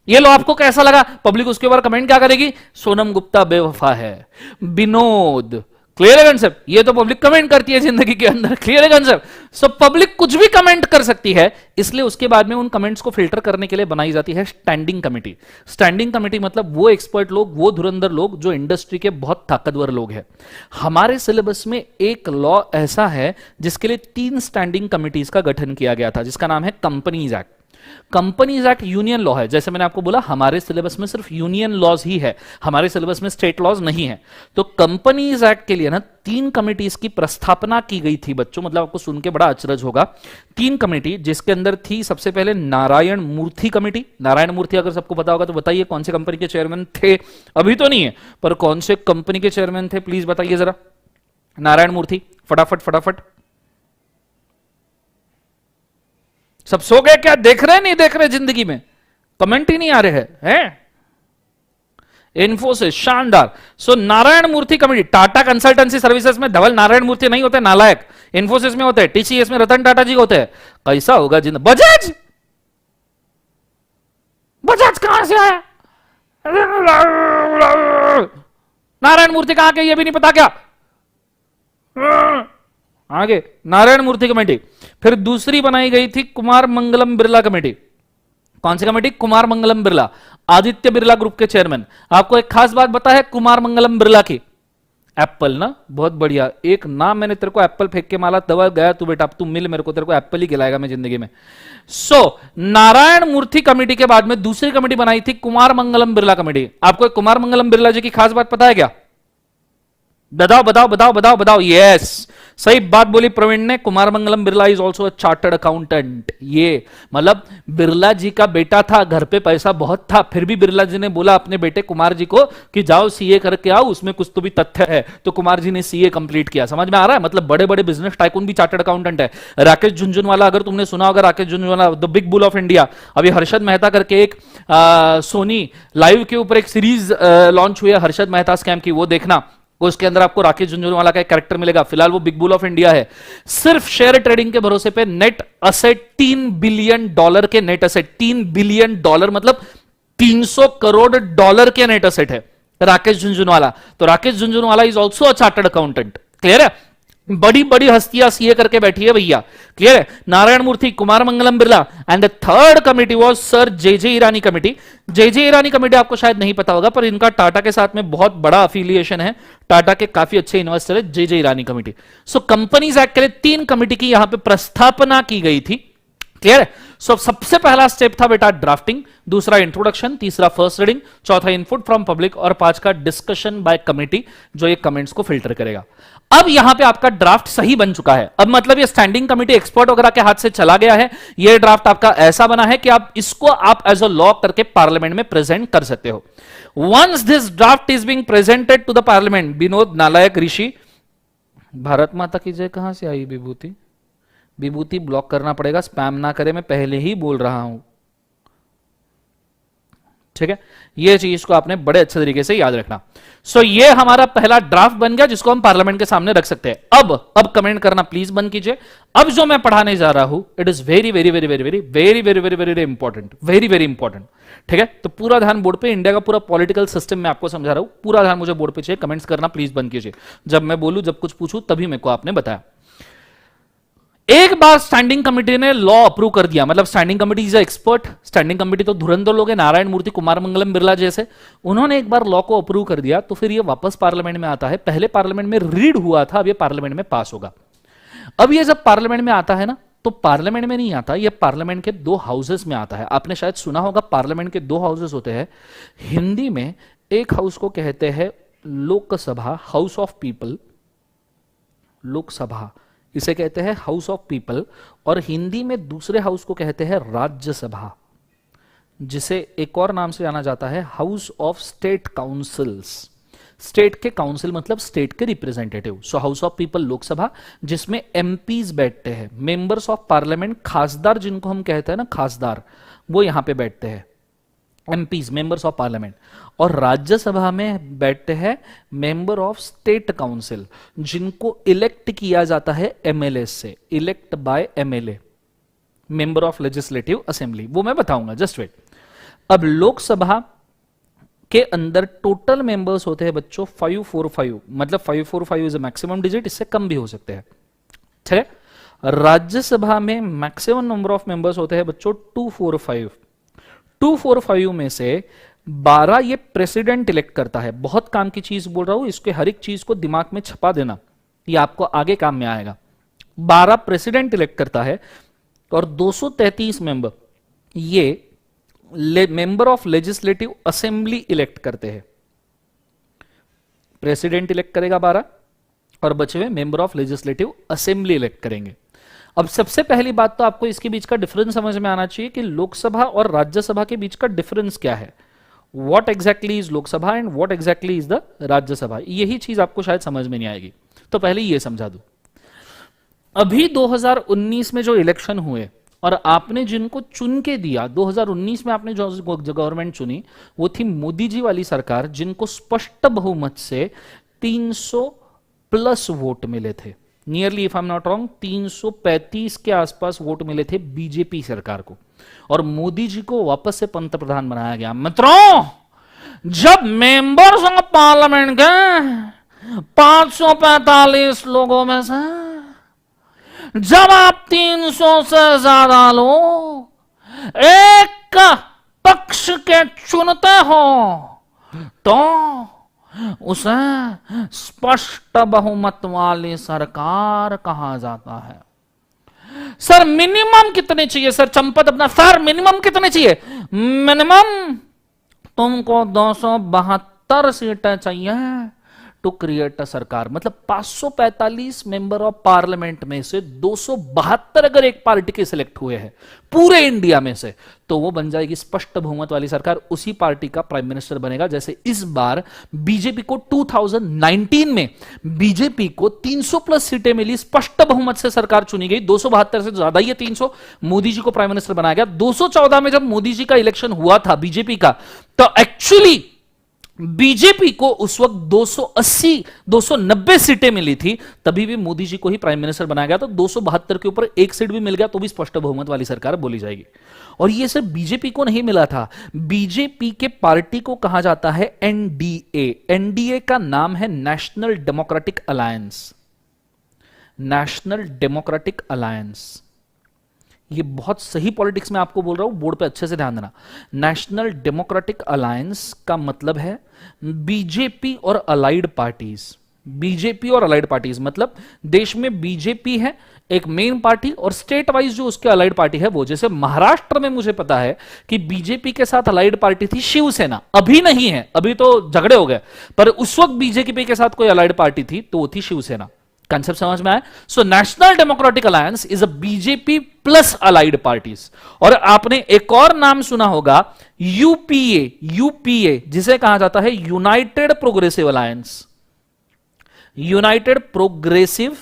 ये लॉ आपको कैसा लगा, पब्लिक उसके ऊपर कमेंट क्या करेगी? सोनम गुप्ता बेवफा है, विनोद। क्लियर है कंसेप्ट? ये तो पब्लिक कमेंट करती है जिंदगी के अंदर। क्लियर है कंसेप्ट? सो पब्लिक कुछ भी कमेंट कर सकती है, इसलिए उसके बाद में उन कमेंट्स को फिल्टर करने के लिए बनाई जाती है स्टैंडिंग कमेटी। स्टैंडिंग कमेटी मतलब वो एक्सपर्ट लोग, वो धुरंधर लोग जो इंडस्ट्री के बहुत ताकतवर लोग हैं। हमारे सिलेबस में एक लॉ ऐसा है जिसके लिए 3 स्टैंडिंग कमिटीज का गठन किया गया था, जिसका नाम है companies act. Companies act union law है। जैसे मैंने आपको बोला, हमारे सिलेबस में सिर्फ यूनियन लॉज ही है, हमारे सिलेबस में स्टेट लॉज नहीं है। तो कंपनीज एक्ट के लिए ना 3 कमिटीज की प्रस्थापना की गई थी बच्चों, मतलब आपको सुन के बड़ा अचरज होगा। 3 कमेटी, जिसके अंदर थी सबसे पहले नारायण मूर्ति कमेटी। नारायण मूर्ति अगर सबको पता होगा तो बताइए कौन से कंपनी के चेयरमैन थे? अभी तो नहीं है, पर कौन से कंपनी के चेयरमैन थे, प्लीज बताइए जरा। नारायण मूर्ति, फटाफट फटाफट। सब सो गए क्या? देख रहे नहीं देख रहे? जिंदगी में कमेंट ही नहीं आ रहे हैं। इन्फोसिस, शानदार। सो नारायण मूर्ति कमेटी, टाटा कंसल्टेंसी सर्विसेज में धवल नारायण मूर्ति नहीं होते, नालायक। इन्फोसिस में होते हैं, टीसीएस में रतन टाटा जी होते हैं। कैसा होगा जिंदगी? बजाज, बजाज कहां से आया? नारायण मूर्ति कहां के, ये भी नहीं पता क्या? आगे नारायण मूर्ति कमेटी। फिर दूसरी बनाई गई थी कुमार मंगलम बिरला कमेटी। कौन सी कमेटी? कुमार मंगलम बिरला, आदित्य बिरला ग्रुप के चेयरमैन। आपको एक खास बात पता है कुमार मंगलम बिरला की? एप्पल ना, बहुत बढ़िया। एक नाम मैंने तेरे को एप्पल फेंक के माला, दवा गया तू बेटा, तू मिल मेरे को, तेरे को एप्पल ही खिलाएगा मैं जिंदगी में। सो नारायण मूर्ति कमेटी के बाद में दूसरी कमेटी बनाई थी कुमार मंगलम बिरला कमेटी। आपको कुमार मंगलम बिरला जी की खास बात पता है क्या? बताओ बताओ बताओ बताओ बताओ। यस, सही बात बोली प्रवीण ने। Kumar Mangalam Birla is also a chartered accountant. ये मतलब बिरला जी का बेटा था, घर पे पैसा बहुत था, फिर भी बिरला जी ने बोला अपने बेटे कुमार जी को कि जाओ सीए करके आओ, उसमें कुछ तो भी तथ्य है। तो कुमार जी ने सीए कंप्लीट किया। समझ में आ रहा है? मतलब बड़े बड़े बिजनेस टाइकून भी चार्टर्ड अकाउंटेंट है। राकेश झुनझुनवाला, अगर तुमने सुना होगा, Rakesh Jhunjhunwala the big bull of India. अभी हर्षद मेहता करके एक सोनी लाइव के ऊपर एक सीरीज लॉन्च हुई है हर्षद मेहता स्कैम की, वो देखना। उसके अंदर आपको राकेश झुनझुनवाला का एक कैरेक्टर मिलेगा। फिलहाल वो बिग बुल ऑफ इंडिया है। सिर्फ शेयर ट्रेडिंग के भरोसे पे नेट असेट $3 बिलियन के नेट असेट, $3 बिलियन मतलब $300 करोड़ के नेट असेट है राकेश झुनझुनवाला। तो Rakesh Jhunjhunwala is also a chartered accountant. Clear है? बड़ी बड़ी हस्तियां सीए करके बैठी है भैया। क्लियर है? Narayan Murthy, Kumar Mangalam Birla, and the third committee was sir J Irani committee. J Irani committee आपको शायद नहीं पता होगा, पर इनका टाटा के साथ में बहुत बड़ा अफिलिएशन है। टाटा के काफी अच्छे इन्वेस्टर है जे ईरानी कमेटी। सो कंपनीज एक्ट के लिए 3 कमेटी की यहां पे प्रस्थापना की गई थी। क्लियर है? सो सबसे पहला स्टेप था बेटा ड्राफ्टिंग, दूसरा इंट्रोडक्शन, तीसरा फर्स्ट रीडिंग, चौथा इनपुट फ्रॉम पब्लिक और 5 का डिस्कशन बाय कमेटी, जो ये कमेंट्स को फिल्टर करेगा। अब यहां पे आपका ड्राफ्ट सही बन चुका है। अब मतलब ये स्टैंडिंग कमेटी एक्सपर्ट वगैरह के हाथ से चला गया है। ये ड्राफ्ट आपका ऐसा बना है कि आप इसको आप एज अ लॉ करके पार्लियामेंट में प्रेजेंट कर सकते हो। Once this draft is being presented to the parliament, Vinod नालायक ऋषि, भारत माता की जय कहां से आई विभूति? विभूति ब्लॉक करना पड़ेगा, स्पैम ना करे, मैं पहले ही बोल रहा हूं। ठीक है, ये चीज को आपने बड़े अच्छे तरीके से याद रखना। सो ये हमारा पहला ड्राफ्ट बन गया जिसको हम पार्लियामेंट के सामने रख सकते हैं। अब कमेंट करना प्लीज बंद कीजिए। अब जो मैं पढ़ाने जा रहा हूं it is very very very very very very very very very important, very very important. ठीक है, तो पूरा ध्यान बोर्ड पे, इंडिया का पूरा पॉलिटिकल सिस्टम मैं आपको समझा रहा हूं, पूरा ध्यान मुझे बोर्ड पे चाहिए। कमेंट्स करना प्लीज बंद कीजिए। जब मैं बोलूं, जब कुछ पूछूं, तभी मेरे को आपने बताया। एक बार स्टैंडिंग कमेटी ने लॉ अप्रूव कर दिया, मतलब standing committee is expert. Standing committee तो धुरंधर लोग हैं, नारायण मूर्ति, कुमार मंगलम बिरला जैसे। उन्होंने एक बार लॉ को अप्रूव कर दिया तो फिर ये वापस पार्लियामेंट में आता है। पहले पार्लियामेंट में रीड हुआ था, अब ये पार्लियामेंट में पास होगा। अब ये जब पार्लियामेंट में आता है ना, तो पार्लियामेंट में नहीं आता, ये पार्लियामेंट के 2 हाउसेस में आता है। आपने शायद सुना होगा पार्लियामेंट के 2 हाउसेस होते हैं। हिंदी में एक हाउस को कहते हैं Lok Sabha, house of people, Lok Sabha इसे कहते हैं हाउस ऑफ पीपल। और हिंदी में दूसरे हाउस को कहते हैं राज्यसभा, जिसे एक और नाम से जाना जाता है house of state councils. State के काउंसिल मतलब स्टेट के representative. So house of people Lok Sabha, जिसमें एमपीज बैठते हैं, मेंबर्स ऑफ पार्लियामेंट, खासदार जिनको हम कहते हैं ना खासदार, वो यहां पे बैठते हैं, एमपीज मेंबर्स ऑफ पार्लियामेंट। और राज्यसभा में बैठते हैं मेंबर ऑफ स्टेट काउंसिल, जिनको इलेक्ट किया जाता है एमएलए से, elect by MLA, member of legislative assembly, वो मैं बताऊंगा, जस्ट वेट। अब लोकसभा के अंदर टोटल मेंबर्स होते हैं बच्चों 545, मतलब 545 इज अ मैक्सिमम डिजिट, इससे कम भी हो सकते हैं, ठीक है। राज्यसभा में मैक्सिमम नंबर ऑफ मेंबर्स होते हैं बच्चों 245। 245 में से 12 ये प्रेसिडेंट इलेक्ट करता है। बहुत काम की चीज बोल रहा हूं, इसके हर एक चीज को दिमाग में छपा देना, ये आपको आगे काम में आएगा। 12 प्रेसिडेंट इलेक्ट करता है और 233 मेंबर ये member of legislative assembly elect करते हैं। प्रेसिडेंट इलेक्ट करेगा 12 और बचे हुए member of legislative assembly elect करेंगे। अब सबसे पहली बात तो आपको इसके बीच का डिफरेंस समझ में आना चाहिए कि लोकसभा और राज्यसभा के बीच का डिफरेंस क्या है। What exactly is Lok Sabha and what exactly is the Rajya Sabha, यही चीज आपको शायद समझ में नहीं आएगी, तो पहले ये समझा दूं। अभी 2019 में जो इलेक्शन हुए और आपने जिनको चुन के दिया, 2019 में आपने जो गवर्नमेंट चुनी वो थी मोदी जी वाली सरकार, जिनको स्पष्ट बहुमत से 300 प्लस वोट मिले थे, nearly if I am not wrong 335 के आसपास वोट मिले थे बीजेपी सरकार को, और मोदी जी को वापस से पंतप्रधान बनाया गया। मित्रों, जब मेंबर्स ऑफ पार्लियामेंट के 545 लोगों में से जब आप 300 से ज्यादा लोग एक पक्ष के चुनते हो तो उसे स्पष्ट बहुमत वाली सरकार कहा जाता है। सर मिनिमम कितने चाहिए सर? चंपत अपना सर मिनिमम कितने चाहिए? मिनिमम तुमको 272 सीटें चाहिए टू क्रिएट अ सरकार। मतलब 545 मेंबर ऑफ पार्लियामेंट में से 272 अगर एक पार्टी के सिलेक्ट हुए हैं पूरे इंडिया में से, तो वो बन जाएगी स्पष्ट बहुमत वाली सरकार, उसी पार्टी का प्राइम मिनिस्टर बनेगा। जैसे इस बार बीजेपी को 2019 में बीजेपी को 300 प्लस सीटें मिली, स्पष्ट बहुमत से सरकार चुनी गई, 272 से ज्यादा ही 300, मोदी जी को प्राइम मिनिस्टर बनाया गया। 214 में जब मोदी जी का इलेक्शन हुआ था बीजेपी का, तो एक्चुअली बीजेपी को उस वक्त 290 सीटें मिली थी, तभी भी मोदी जी को ही प्राइम मिनिस्टर बनाया गया। तो 272 के ऊपर एक सीट भी मिल गया तो भी स्पष्ट बहुमत वाली सरकार बोली जाएगी। और ये सिर्फ बीजेपी को नहीं मिला था, बीजेपी के पार्टी को कहा जाता है एनडीए। एनडीए का नाम है national democratic alliance. National democratic alliance, ये बहुत सही पॉलिटिक्स में आपको बोल रहा हूं, बोर्ड पे अच्छे से ध्यान देना। नेशनल डेमोक्रेटिक अलायंस का मतलब है बीजेपी और अलाइड पार्टीज। बीजेपी और अलाइड पार्टीज मतलब देश में बीजेपी है एक मेन पार्टी और स्टेट वाइज जो उसके अलाइड पार्टी है वो। जैसे महाराष्ट्र में मुझे पता है कि बीजेपी के साथ अलाइड पार्टी थी शिवसेना, अभी नहीं है, अभी तो झगड़े हो गए, पर उस वक्त बीजेपी के साथ कोई अलाइड पार्टी थी तो वो थी शिवसेना। कंसेप्ट समझ में आया? So national democratic alliance is a BJP plus allied parties. और आपने एक और नाम सुना होगा यूपीए, यूपीए जिसे कहा जाता है United progressive alliance. United progressive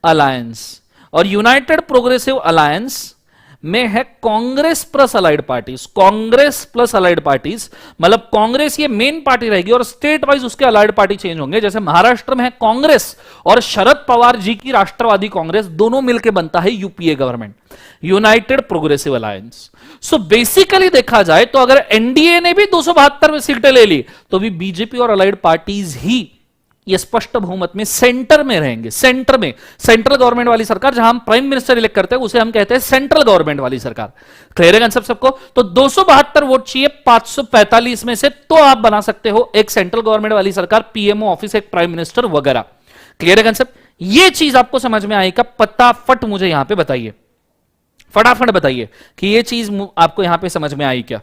alliance, और यूनाइटेड प्रोग्रेसिव अलायंस में है Congress plus allied parties. Congress plus allied parties मतलब कांग्रेस ये मेन पार्टी रहेगी और स्टेट वाइज उसके अलाइड पार्टी चेंज होंगे। जैसे महाराष्ट्र में है कांग्रेस और शरद पवार जी की राष्ट्रवादी कांग्रेस, दोनों मिलकर बनता है UPA government, United progressive alliance. So basically देखा जाए तो अगर एनडीए ने भी 272 सीटें ले ली तो भी बीजेपी और अलाइड पार्टीज ही ये स्पष्ट बहुमत में सेंटर में रहेंगे। सेंटर में, सेंट्रल गवर्नमेंट वाली सरकार, जहां हम प्राइम मिनिस्टर इलेक्ट करते हैं उसे हम कहते हैं सेंट्रल गवर्नमेंट वाली सरकार। क्लियर है कंसेप्ट सबको? तो 272 वोट चाहिए 545 में से, तो आप बना सकते हो एक सेंट्रल गवर्नमेंट वाली सरकार, पीएमओ ऑफिस, एक प्राइम मिनिस्टर वगैरह। क्लियर है कंसेप्ट? ये चीज आपको समझ में आएगा? फटाफट मुझे यहां पर बताइए, फटाफट बताइए कि ये चीज आपको यहां पर समझ में आई क्या?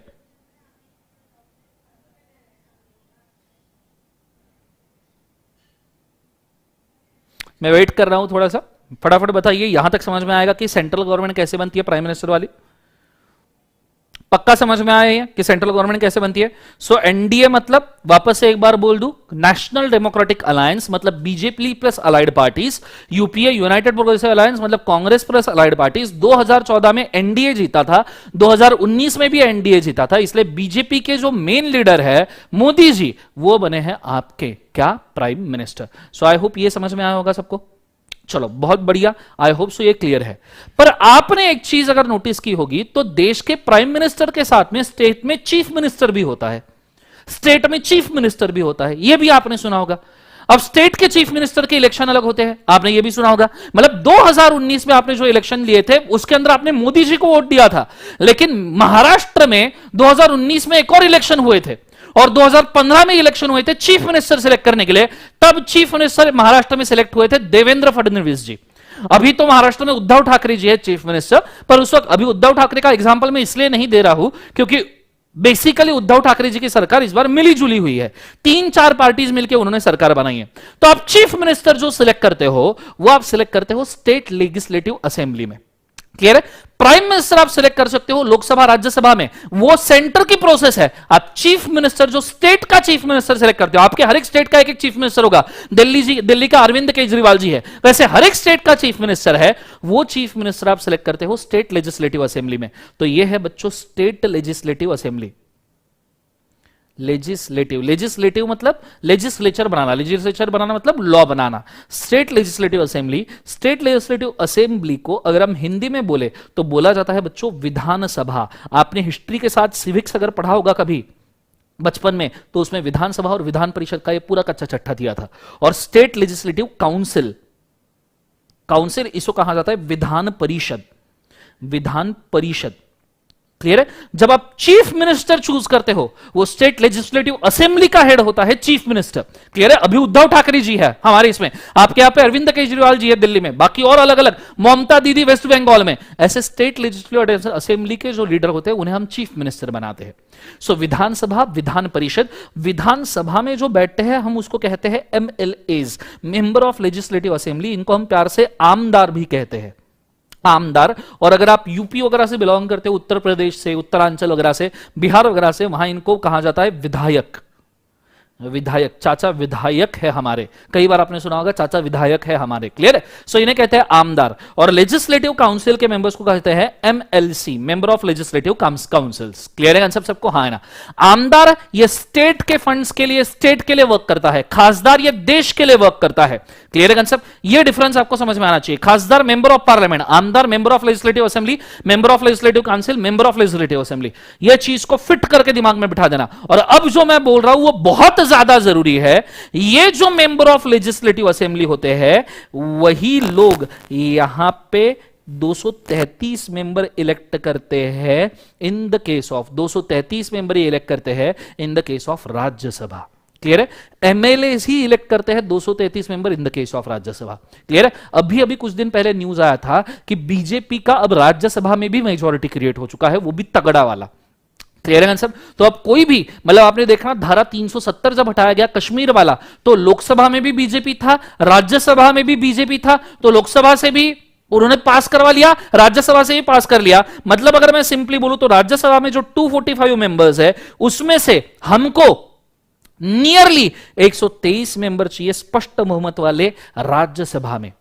मैं वेट कर रहा हूं थोड़ा सा, फटाफट बताइए। यहां तक समझ में आएगा कि सेंट्रल गवर्नमेंट कैसे बनती है प्राइम मिनिस्टर वाली? पक्का समझ में आया है कि सेंट्रल गवर्नमेंट कैसे बनती है? सो एनडीए मतलब, वापस से एक बार बोल दूं, नेशनल डेमोक्रेटिक अलायंस मतलब BJP plus allied parties, UPA United progressive alliance मतलब कांग्रेस प्लस अलाइड पार्टीज। 2014 में एनडीए जीता था, 2019 में भी एनडीए जीता था, इसलिए बीजेपी के जो मेन लीडर है मोदी जी, वो बने हैं आपके क्या, prime minister. So I hope ये समझ में आया होगा सबको। चलो बहुत बढ़िया, आई होप सो ये क्लियर है। पर आपने एक चीज अगर नोटिस की होगी तो देश के प्राइम मिनिस्टर के साथ में स्टेट में चीफ मिनिस्टर भी होता है, स्टेट में चीफ मिनिस्टर भी होता है, यह भी आपने सुना होगा। अब स्टेट के चीफ मिनिस्टर के इलेक्शन अलग होते हैं, आपने ये भी सुना होगा। मतलब 2019 में आपने जो इलेक्शन लिए थे उसके अंदर आपने मोदी जी को वोट दिया था, लेकिन महाराष्ट्र में 2019 में एक और इलेक्शन हुए थे और 2015 में इलेक्शन हुए थे चीफ मिनिस्टर सिलेक्ट करने के लिए। तब चीफ मिनिस्टर महाराष्ट्र में सिलेक्ट हुए थे देवेंद्र फडणवीस जी। अभी तो महाराष्ट्र में उद्धव ठाकरे जी है चीफ मिनिस्टर, पर उस वक्त अभी उद्धव ठाकरे का एग्जांपल मैं इसलिए नहीं दे रहा हूं क्योंकि बेसिकली उद्धव ठाकरे जी की सरकार इस बार मिली जुली हुई है, 3-4 पार्टीज मिलकर उन्होंने सरकार बनाई है। तो आप चीफ मिनिस्टर जो सिलेक्ट करते हो वो आप सिलेक्ट करते हो स्टेट लेजिस्लेटिव असेंबली में। क्लियर है? प्राइम मिनिस्टर आप सिलेक्ट कर सकते हो लोकसभा राज्यसभा में, वो सेंटर की प्रोसेस है। आप चीफ मिनिस्टर जो स्टेट का चीफ मिनिस्टर सिलेक्ट करते हो, आपके हर एक स्टेट का एक एक चीफ मिनिस्टर होगा। दिल्ली का अरविंद केजरीवाल जी है, वैसे हर एक स्टेट का चीफ मिनिस्टर है, वो चीफ मिनिस्टर आप सिलेक्ट करते हो स्टेट लेजिस्लेटिव असेंबली में। तो ये है बच्चों स्टेट लेजिस्लेटिव असेंबली। लेजिस्लेटिव मतलब लेजिस्लेचर बनाना मतलब लॉ बनाना। स्टेट लेजिस्लेटिव असेंबली को अगर हम हिंदी में बोले तो बोला जाता है बच्चों विधानसभा। आपने हिस्ट्री के साथ सिविक्स अगर पढ़ा होगा कभी बचपन में तो उसमें विधानसभा और विधान परिषद का ये पूरा कच्चा चट्टा दिया था। और स्टेट लेजिस्लेटिव काउंसिल इसको कहा जाता है विधान परिषद। क्लियर है? जब आप चीफ मिनिस्टर चूज करते हो वो स्टेट लेजिस्लेटिव असेंबली का हेड होता है चीफ मिनिस्टर। क्लियर है? अभी उद्धव ठाकरे जी है हमारे इसमें, आपके यहां पे अरविंद केजरीवाल जी है दिल्ली में, बाकी और अलग अलग, ममता दीदी वेस्ट बंगाल में। ऐसे स्टेट लेजिस्लेटिव असेंबली के जो लीडर होते हैं उन्हें हम चीफ मिनिस्टर बनाते हैं। सो विधानसभा, विधान परिषद, विधानसभा में जो बैठते हैं हम उसको कहते हैं MLAs, member of legislative assembly. इनको हम प्यार से आमदार भी कहते हैं, आमदार। और अगर आप यूपी वगैरह से बिलोंग करते हो, उत्तर प्रदेश से, उत्तरांचल वगैरह से, बिहार वगैरह से, वहां इनको कहा जाता है विधायक। चाचा विधायक है हमारे, कई बार आपने सुना होगा चाचा विधायक है हमारे। क्लियर है? सो इन्हें कहते हैं आमदार। और लेजिस्लेटिव काउंसिल के मेंबर्स को कहते हैं MLC, member of legislative councils. Clear है आंसर सबको? हाँ है ना। आमदार ये स्टेट के फंड्स के लिए, स्टेट के लिए वर्क करता है, खासदार ये देश के लिए वर्क करता है। क्लियर है कंसेप्ट? ये डिफरेंस आपको समझ में आना चाहिए। खासदार मेंबर ऑफ पार्लियामेंट, आमदार member of legislative assembly, member of legislative council, member of legislative assembly. ये चीज को फिट करके दिमाग में बिठा देना। और अब जो मैं बोल रहा हूं वो बहुत ज्यादा जरूरी है। ये जो मेंबर ऑफ लेजिस्लेटिव असेंबली होते हैं वही लोग यहां पे 233 मेंबर इलेक्ट करते हैं in the case of 233 member he elect करते हैं in the case of Rajya Sabha. Clear है? MLAs ही इलेक्ट करते हैं 233 member in the case of Rajya Sabha. Clear है? अभी अभी कुछ दिन पहले न्यूज आया था कि बीजेपी का अब राज्यसभा में भी मेजॉरिटी क्रिएट हो चुका है, वो भी तगड़ा वाला। क्लियर है आंसर? तो अब कोई भी, मतलब आपने देखा धारा 370 जब हटाया गया कश्मीर वाला, तो लोकसभा में भी बीजेपी था, राज्यसभा में भी बीजेपी था, तो लोकसभा से भी उन्होंने पास करवा लिया, राज्यसभा से भी पास कर लिया। मतलब अगर मैं सिंपली बोलूं तो राज्यसभा में जो 245 मेंबर्स है उसमें से हमको नियरली 123 मेंबर चाहिए स्पष्ट बहुमत वाले राज्यसभा में।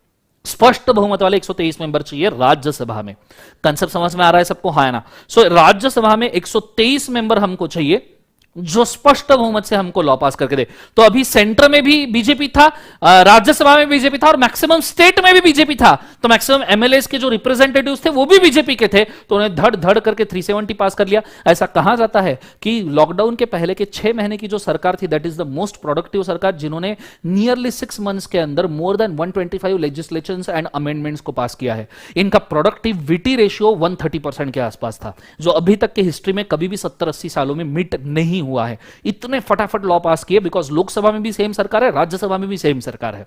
स्पष्ट बहुमत वाले 123 मेंबर चाहिए राज्यसभा में। कंसेप्ट समझ में आ रहा है सबको? हाँ है ना। सो राज्यसभा में 123 मेंबर हमको चाहिए जो स्पष्ट बहुमत से हमको लॉ पास करके दे। तो अभी सेंटर में भी बीजेपी था, राज्यसभा में बीजेपी था और मैक्सिमम स्टेट में भी बीजेपी था। तो मैक्सिमम MLAs के जो रिप्रेजेंटेटिव्स थे वो भी बीजेपी के थे, तो उन्हें धड़ धड़ करके 370 पास कर लिया। ऐसा कहा जाता है कि लॉकडाउन के पहले के 6 महीने की जो सरकार थी that is the most productive सरकार, जिन्होंने नियरली 6 मंथ्स के अंदर more than 125 legislations and amendments को पास किया है। इनका प्रोडक्टिविटी रेशियो 130% के आसपास था, जो अभी तक की हिस्ट्री में कभी भी 70-80 सालों में मीट नहीं हुआ है। इतने फटाफट लॉ पास किए, बिकॉज लोकसभा में भी सेम सरकार है, राज्यसभा में भी सेम सरकार है।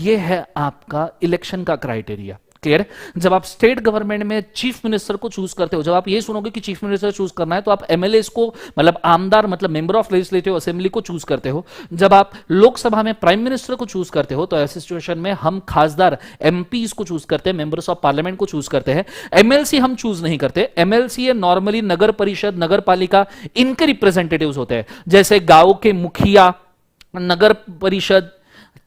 यह है आपका इलेक्शन का क्राइटेरिया। क्लियर है? जब आप स्टेट गवर्नमेंट में चीफ मिनिस्टर को चूज करते हो, जब आप ये सुनोगे कि चीफ मिनिस्टर चूज करना है, तो आप एमएलए को मतलब आमदार मतलब मेंबर ऑफ लेजिस्लेटिव असेंबली को चूज करते हो। जब आप लोकसभा में प्राइम मिनिस्टर को चूज करते हो, तो ऐसे सिचुएशन में हम खासदार एमपीज को चूज करते हैं, मेंबर्स ऑफ पार्लियामेंट को चूज करते हैं। एमएलसी हम चूज नहीं करते। एमएलसी नॉर्मली नगर परिषद, नगर पालिका, इनके रिप्रेजेंटेटिव्स होते हैं, जैसे गांव के मुखिया, नगर परिषद,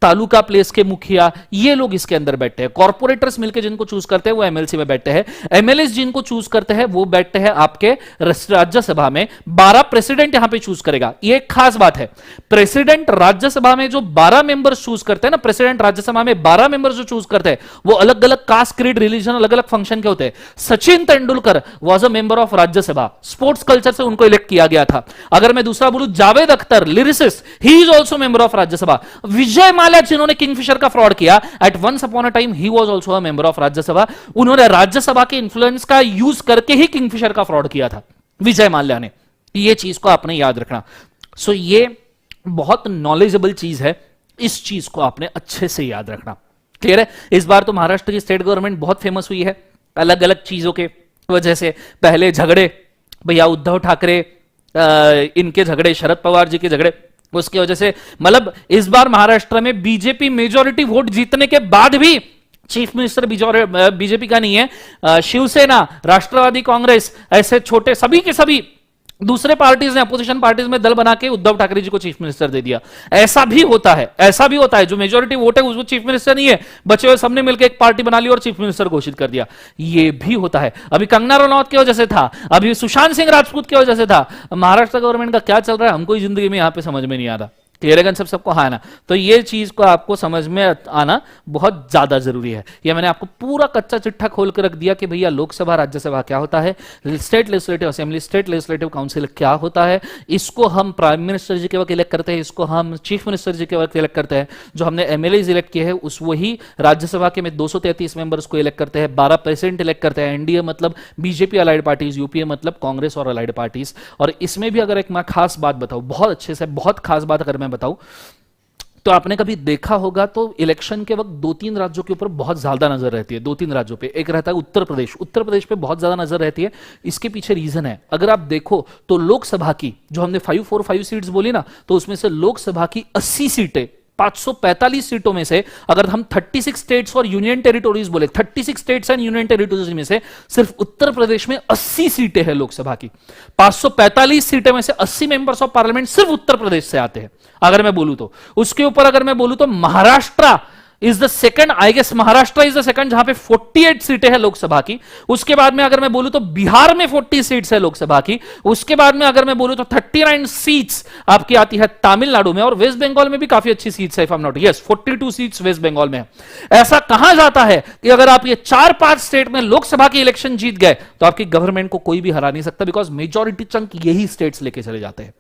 तालुका प्लेस के मुखिया, ये लोग इसके अंदर बैठते हैं। कॉर्पोरेटर्स मिलकर जिनको चूज करते हैं वो एमएलसी में बैठते हैं। एमएलए जिनको चूज करते हैं वो बैठते हैं आपके राज्यसभा में। 12 प्रेसिडेंट यहां पे चूज करेगा। ये एक खास बात है, प्रेसिडेंट राज्यसभा में जो 12 मेंबर्स चूज करते हैं ना, प्रेसिडेंट राज्यसभा में 12 मेंबर्स जो चूज करते हैं वो अलग अलग कास्ट, क्रीड, रिलीजन, अलग अलग फंक्शन के होते हैं। Sachin Tendulkar was a member of Rajya Sabha, sports culture से उनको इलेक्ट किया गया था। अगर मैं दूसरा बोलूं, Javed Akhtar lyricist, he is also member of Rajya Sabha. Vijay Mallya जिन्होंने किंगफिशर का फ्रॉड किया, at once upon a time he was also a member of Rajya Sabha. उन्होंने राज्यसभा के इन्फ्लुएंस का यूज करके ही किंगफिशर का फ्रॉड किया था, विजय माल्या ने। ये चीज को आपने याद रखना। सो ये बहुत नॉलेजेबल चीज है, इस चीज को आपने अच्छे से याद रखना। क्लियर है? इस बार तो महाराष्ट्र की स्टेट गवर्नमेंट बहुत फेमस हुई है अलग अलग चीजों के वजह से। पहले झगड़े, भैया उद्धव ठाकरे इनके झगड़े, शरद पवार जी के झगड़े, उसकी वजह से मतलब इस बार महाराष्ट्र में बीजेपी मेजॉरिटी वोट जीतने के बाद भी चीफ मिनिस्टर बीजेपी का नहीं है, शिवसेना, राष्ट्रवादी कांग्रेस, ऐसे छोटे सभी के सभी दूसरे पार्टीज ने, अपोजिशन पार्टीज में दल बना के उद्धव ठाकरे जी को चीफ मिनिस्टर दे दिया। ऐसा भी होता है, ऐसा भी होता है। जो मेजॉरिटी वोट है उसको चीफ मिनिस्टर नहीं है, बचे हुए सबने मिलकर एक पार्टी बना ली और चीफ मिनिस्टर घोषित कर दिया। ये भी होता है। अभी कंगना रनौत की वजह से था, अभी सुशांत सिंह राजपूत की वजह से था। महाराष्ट्र गवर्नमेंट का क्या चल रहा है हमको जिंदगी में यहां पर समझ में नहीं आ रहा। क्लियर है? सबको हाँ ना? तो ये चीज को आपको समझ में आना बहुत ज्यादा जरूरी है। ये मैंने आपको पूरा कच्चा चिट्ठा खोल कर रख दिया कि भैया लोकसभा, राज्यसभा क्या होता है, state legislative assembly, state legislative council क्या होता है। इसको हम प्राइम मिनिस्टर जी के वक्त इलेक्ट करते हैं, इसको हम चीफ मिनिस्टर जी के वक्त इलेक्ट करते हैं। जो हमने एमएलए इलेक्ट किए हैं उस वही राज्यसभा के में 233 मेंबर्स को इलेक्ट करते हैं, 12 प्रेसिडेंट इलेक्ट करते हैं। एनडीए मतलब बीजेपी अलाइड पार्टीज, यूपीए मतलब कांग्रेस और अलाइड पार्टीज। और इसमें भी अगर एक मैं खास बात बताऊं, बहुत अच्छे से बहुत खास बात अगर मैं बताऊं, तो आपने कभी देखा होगा तो इलेक्शन के वक्त 2-3 राज्यों के ऊपर बहुत ज्यादा नजर रहती है। 2-3 राज्यों पे, एक रहता है उत्तर प्रदेश, उत्तर प्रदेश पे बहुत ज्यादा नजर रहती है। इसके पीछे रीजन है, अगर आप देखो तो लोकसभा की जो हमने 545 सीट्स बोली ना, तो उसमें से लोकसभा की 80 सीटें, 545 सीटों में से अगर हम 36 स्टेट्स और यूनियन टेरिटोरीज बोले, 36 स्टेट्स एंड यूनियन टेरिटोरीज में से सिर्फ उत्तर प्रदेश में 80 सीटें हैं लोकसभा की। 545 सीटें में से 80 मेंबर्स ऑफ पार्लियामेंट सिर्फ उत्तर प्रदेश से आते हैं अगर मैं बोलूं तो। उसके ऊपर अगर मैं बोलूं तो Maharashtra is the second, I guess Maharashtra is the second, जहां पे 48 सीटें हैं लोकसभा की। उसके बाद में अगर मैं बोलूं तो बिहार में 40 सीट्स है लोकसभा की। उसके बाद में अगर मैं बोलूं तो 39 सीट्स आपकी आती है तमिलनाडु में, और वेस्ट बंगाल में भी काफी अच्छी सीट्स है, if I am not, yes 42 seats West Bengal में है। ऐसा कहां जाता है कि अगर आप ये 4-5 स्टेट में लोकसभा की इलेक्शन जीत गए तो आपकी गवर्नमेंट को कोई भी हरा नहीं सकता, बिकॉज मेजॉरिटी चंक यही स्टेट्स लेके चले जाते हैं।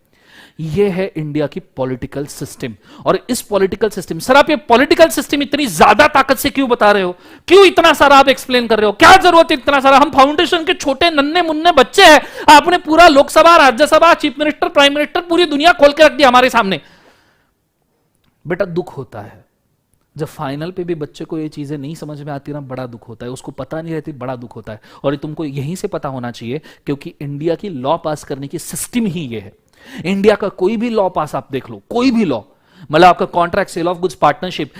ये है इंडिया की पॉलिटिकल सिस्टम। और इस पॉलिटिकल सिस्टम, सर आप ये पॉलिटिकल सिस्टम इतनी ज्यादा ताकत से क्यों बता रहे हो, क्यों इतना सारा आप एक्सप्लेन कर रहे हो, क्या जरूरत है इतना सारा? हम फाउंडेशन के छोटे नन्हे मुन्ने बच्चे हैं, आपने पूरा Lok Sabha, Rajya Sabha, chief minister, prime minister, पूरी दुनिया खोल के रख दी हमारे सामने। बेटा दुख होता है जब फाइनल पे भी बच्चे को ये चीजें नहीं समझ में आती ना, बड़ा दुख होता है। उसको पता नहीं रहती, बड़ा दुख होता है। और तुमको यहीं से पता होना चाहिए, क्योंकि इंडिया की लॉ पास करने की सिस्टम ही ये है। इंडिया का कोई भी लॉ पास आप देख लो, कोई भी लॉ, मतलब आपका contract, sale of goods, partnership,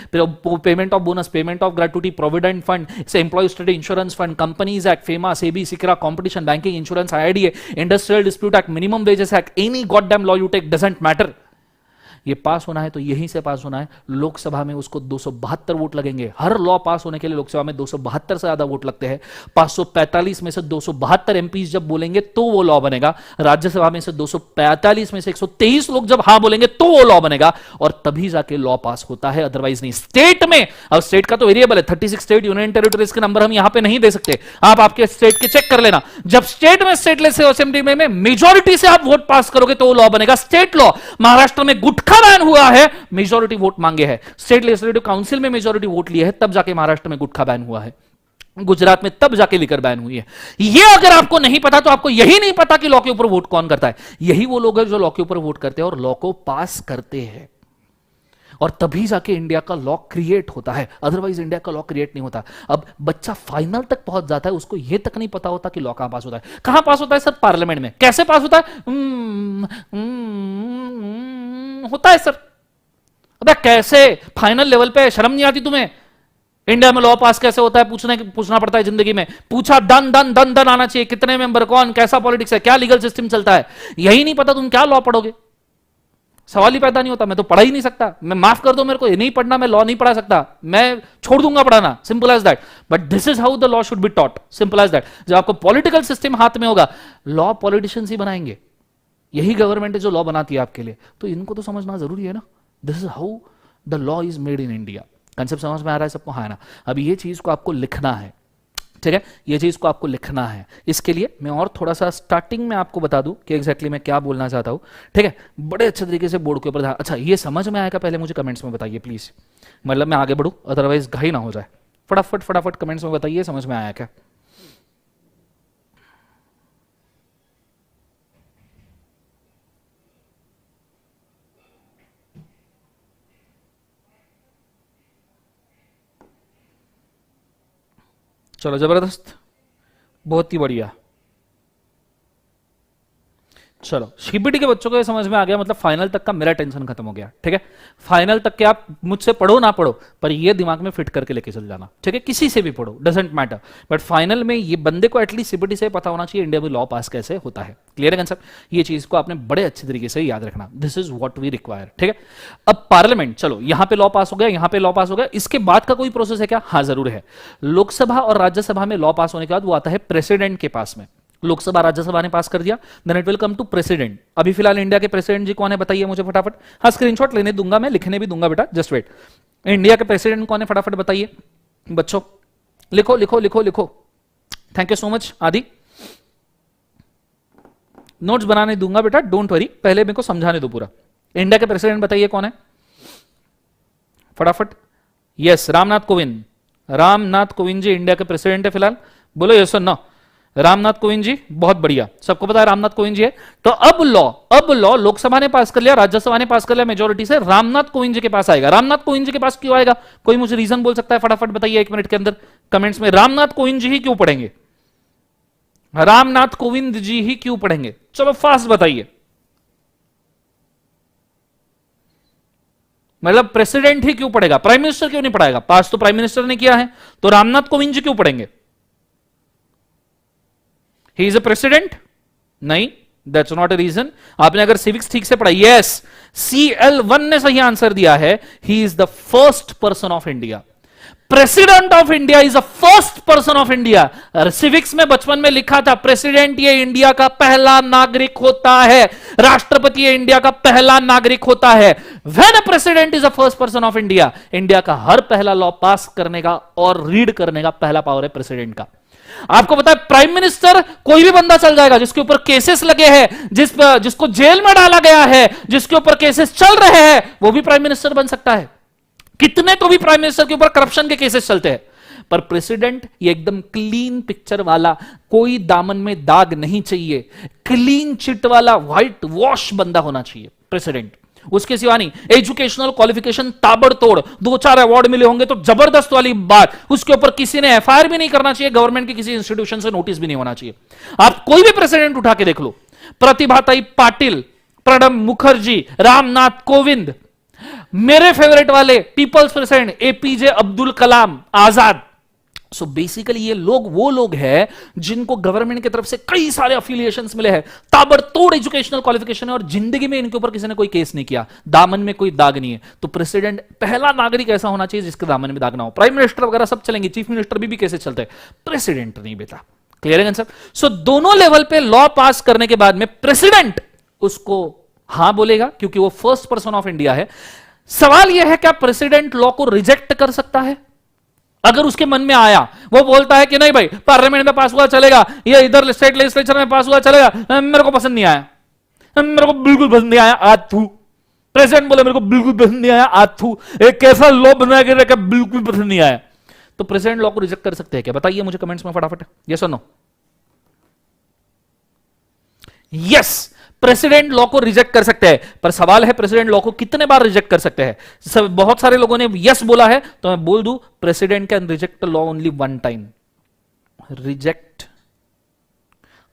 payment of bonus, payment of gratuity, provident fund, employ state insurance fund, companies act, FEMA, SEBI, सिकरा, competition, banking, insurance, IIDA, industrial dispute act, minimum wages act, any god damn law you take, doesn't matter. ये pass होना है तो यहीं से पास होना है। लोकसभा में उसको 272 वोट लगेंगे। हर लॉ पास होने के लिए लोकसभा में 272 से ज्यादा वोट लगते हैं। 545 में से 272 एमपी जब बोलेंगे तो वो लॉ बनेगा। राज्यसभा में से 245 में से 123 लोग जब हां बोलेंगे तो वो लॉ बनेगा, और तभी जाके लॉ पास होता है, अदरवाइज नहीं। स्टेट में, अब स्टेट का तो वेरिएबल है, 36 स्टेट, यूनियन टेरिटरीज के नंबर हम यहां पे नहीं दे सकते, आप आपके स्टेट के चेक कर लेना। जब स्टेट में, स्टेट लेजिस्लेटिव असेंबली में मेजॉरिटी से आप वोट पास करोगे तो वो लॉ बनेगा। स्टेट लॉ, महाराष्ट्र में गुटखा बैन हुआ है, मेजॉरिटी वोट मांगे हैं। स्टेट लेजिस्लेटिव काउंसिल में मेजॉरिटी वोट लिए है, तब जाके महाराष्ट्र में गुटखा बैन हुआ है। गुजरात में तब जाके लिकर बैन हुई है। ये अगर आपको नहीं पता तो आपको यही नहीं पता कि लॉ के ऊपर वोट कौन करता है। यही वो लोग हैं जो लॉ के ऊपर वोट करते हैं और लॉ को पास करते हैं। और तभी जाके इंडिया का लॉ क्रिएट होता है, अदरवाइज इंडिया का लॉ क्रिएट नहीं होता। अब बच्चा फाइनल तक पहुंच जाता है, उसको यह तक नहीं पता होता कि लॉ कहां पास होता है। कहां पास होता है सर? पार्लियामेंट में। कैसे पास होता है? होता है सर। अबे कैसे? फाइनल लेवल पे शर्म नहीं आती तुम्हें? इंडिया में लॉ पास कैसे होता है पूछना पड़ता है जिंदगी में। पूछा दन दन दन दन आना चाहिए, कितने मेंबर, कौन, कैसा पॉलिटिक्स है, क्या लीगल सिस्टम चलता है, यही नहीं पता तुम क्या लॉ पढ़ोगे? सवाल ही पैदा नहीं होता। मैं तो पढ़ा ही नहीं सकता, मैं माफ कर दो मेरे को, ये नहीं पढ़ना, मैं लॉ नहीं पढ़ा सकता, मैं छोड़ दूंगा पढ़ाना, simple as that. But this is how the law should be taught, simple as that. जब आपको पॉलिटिकल सिस्टम हाथ में होगा, लॉ पॉलिटिशियंस ही बनाएंगे, यही गवर्नमेंट है जो लॉ बनाती है आपके लिए, तो इनको तो समझना जरूरी है ना। This is how the law is made in India. Concept समझ में आ रहा है सबको? हाँ ना। अब ये चीज को आपको लिखना है, ठीक है, ये चीज को आपको लिखना है। इसके लिए मैं और थोड़ा सा स्टार्टिंग में आपको बता दूं कि एग्जैक्टली मैं क्या बोलना चाहता हूं, ठीक है। बड़े अच्छे तरीके से बोर्ड के ऊपर अच्छा ये समझ में आएगा, पहले मुझे कमेंट्स में बताइए प्लीज, मतलब मैं आगे बढ़ूं, अदरवाइज घाई ना हो जाए। फटाफट फटाफट कमेंट्स में बताइए समझ में आया क्या। चलो जबरदस्त, बहुत ही बढ़िया। चलो सीबीटी के बच्चों को ये समझ में आ गया, मतलब फाइनल तक का मेरा टेंशन खत्म हो गया, ठीक है। फाइनल तक के आप मुझसे पढ़ो ना पढ़ो, पर ये दिमाग में फिट करके लेके चल जाना, ठीक है, किसी से भी पढ़ो, डजेंट मैटर, बट फाइनल में ये बंदे को एटलीस्ट सीबीटी से पता होना चाहिए इंडिया में लॉ पास कैसे होता है। क्लियर है कंसेप्ट? ये चीज को आपने बड़े अच्छे तरीके से याद रखना, this is what we require, ठीक है। अब पार्लियामेंट, चलो यहां पे लॉ पास हो गया, यहां पे लॉ पास हो गया, इसके बाद का कोई प्रोसेस है क्या? हाँ जरूर है। लोकसभा और राज्यसभा में लॉ पास होने के बाद वो आता है प्रेसिडेंट के पास में। लोकसभा राज्यसभा ने पास कर दिया, then it will come to president. अभी फिलहाल इंडिया के प्रेसिडेंट जी कौन है बताइए मुझे फटाफट। हाँ स्क्रीनशॉट लेने दूंगा, मैं लिखने भी दूंगा बेटा, जस्ट वेट। इंडिया के प्रेसिडेंट कौन है फटाफट बताइए बच्चों, लिखो लिखो लिखो लिखो। थैंक यू सो मच आदि, नोट्स बनाने दूंगा बेटा, डोंट वरी, पहले मेरे को समझाने दो पूरा। इंडिया के प्रेसिडेंट बताइए कौन है फटाफट। यस रामनाथ कोविंद, रामनाथ कोविंद जी इंडिया के प्रेसिडेंट है फिलहाल, बोलो यस और नो। रामनाथ कोविंद जी, बहुत बढ़िया, सबको पता है रामनाथ कोविंद जी है। तो अब लॉ लोकसभा ने पास कर लिया, राज्यसभा ने पास कर लिया मेजोरिटी से, रामनाथ कोविंद जी के पास आएगा। रामनाथ कोविंद जी के पास क्यों आएगा? कोई मुझे रीजन बोल सकता है फटाफट बताइए 1 मिनट के अंदर कमेंट्स में। रामनाथ कोविंद जी ही क्यों पढ़ेंगे? रामनाथ कोविंद जी ही क्यों पढ़ेंगे? चलो फास्ट बताइए। मतलब प्रेसिडेंट ही क्यों पढ़ेगा, प्राइम मिनिस्टर क्यों नहीं पढ़ाएगा? पास तो प्राइम मिनिस्टर ने किया है, तो रामनाथ कोविंद जी क्यों पढ़ेंगे? He is a president? नहीं, दैट्स नॉट अ रीजन। आपने अगर सिविक्स ठीक से पढ़ा, यस CL1 ने सही आंसर दिया है, he is the first person of India. President of India is the first person of India. Civics में बचपन में लिखा था प्रेसिडेंट ये इंडिया का पहला नागरिक होता है, राष्ट्रपति ये इंडिया का पहला नागरिक होता है। When a president is the first person of India, India का हर पहला लॉ पास करने का और रीड करने का पहला पावर है प्रेसिडेंट का। आपको पता है प्राइम मिनिस्टर कोई भी बंदा चल जाएगा जिसके ऊपर केसेस लगे हैं, जिसको जेल में डाला गया है, जिसके ऊपर केसेस चल रहे हैं, वो भी प्राइम मिनिस्टर बन सकता है। कितने तो भी प्राइम मिनिस्टर के ऊपर करप्शन के केसेस चलते हैं, पर प्रेसिडेंट ये एकदम क्लीन पिक्चर वाला, कोई दामन में दाग नहीं चाहिए, क्लीन चिट वाला व्हाइट वॉश बंदा होना चाहिए प्रेसिडेंट। उसके सिवा नहीं, एजुकेशनल क्वालिफिकेशन ताबड़तोड़, 2-4 अवार्ड मिले होंगे तो जबरदस्त वाली बात, उसके ऊपर किसी ने FIR भी नहीं करना चाहिए, गवर्नमेंट के किसी इंस्टीट्यूशन से नोटिस भी नहीं होना चाहिए। आप कोई भी प्रेसिडेंट उठा के देख लो, प्रतिभाताई पाटिल, प्रणब मुखर्जी, रामनाथ कोविंद, मेरे फेवरेट वाले people's president APJ Abdul Kalam Azad. So basically ये लोग वो लोग हैं जिनको गवर्नमेंट की तरफ से कई सारे अफिलिएशंस मिले हैं, ताबड़तोड़ एजुकेशनल क्वालिफिकेशन है, और जिंदगी में इनके ऊपर किसी ने कोई केस नहीं किया, दामन में कोई दाग नहीं है। तो प्रेसिडेंट पहला नागरिक ऐसा होना चाहिए जिसके दामन में दाग ना हो। प्राइम मिनिस्टर वगैरह सब चलेंगे, चीफ मिनिस्टर भी केसेस चलते हैं, प्रेसिडेंट नहीं बेटा। क्लियर है आंसर? सो दोनों लेवल पे लॉ पास करने के बाद में प्रेसिडेंट उसको हां बोलेगा क्योंकि वो फर्स्ट पर्सन ऑफ इंडिया है। सवाल यह है क्या प्रेसिडेंट लॉ को रिजेक्ट कर सकता है? अगर उसके मन में आया, वो बोलता है कि नहीं भाई पार्लियामेंट में पास हुआ चलेगा, या इधर स्टेट लेजिस्लेचर में पास हुआ चलेगा, मेरे को पसंद नहीं आया, मेरे को बिल्कुल पसंद नहीं आया, आज थू। प्रेसिडेंट बोले मेरे को बिल्कुल पसंद नहीं आया, आज थू। एक कैसा लॉ बनाया गया बिल्कुल पसंद नहीं आया, तो प्रेसिडेंट लॉ को रिजेक्ट कर सकते हैं क्या? बताइए मुझे कमेंट्स में फटाफट, यस और नो। यस, प्रेसिडेंट लॉ को रिजेक्ट कर सकते हैं, पर सवाल है प्रेसिडेंट लॉ को कितने बार रिजेक्ट कर सकते हैं। बहुत सारे लोगों ने यस बोला है, तो मैं बोल दूं president can reject law only one time. Reject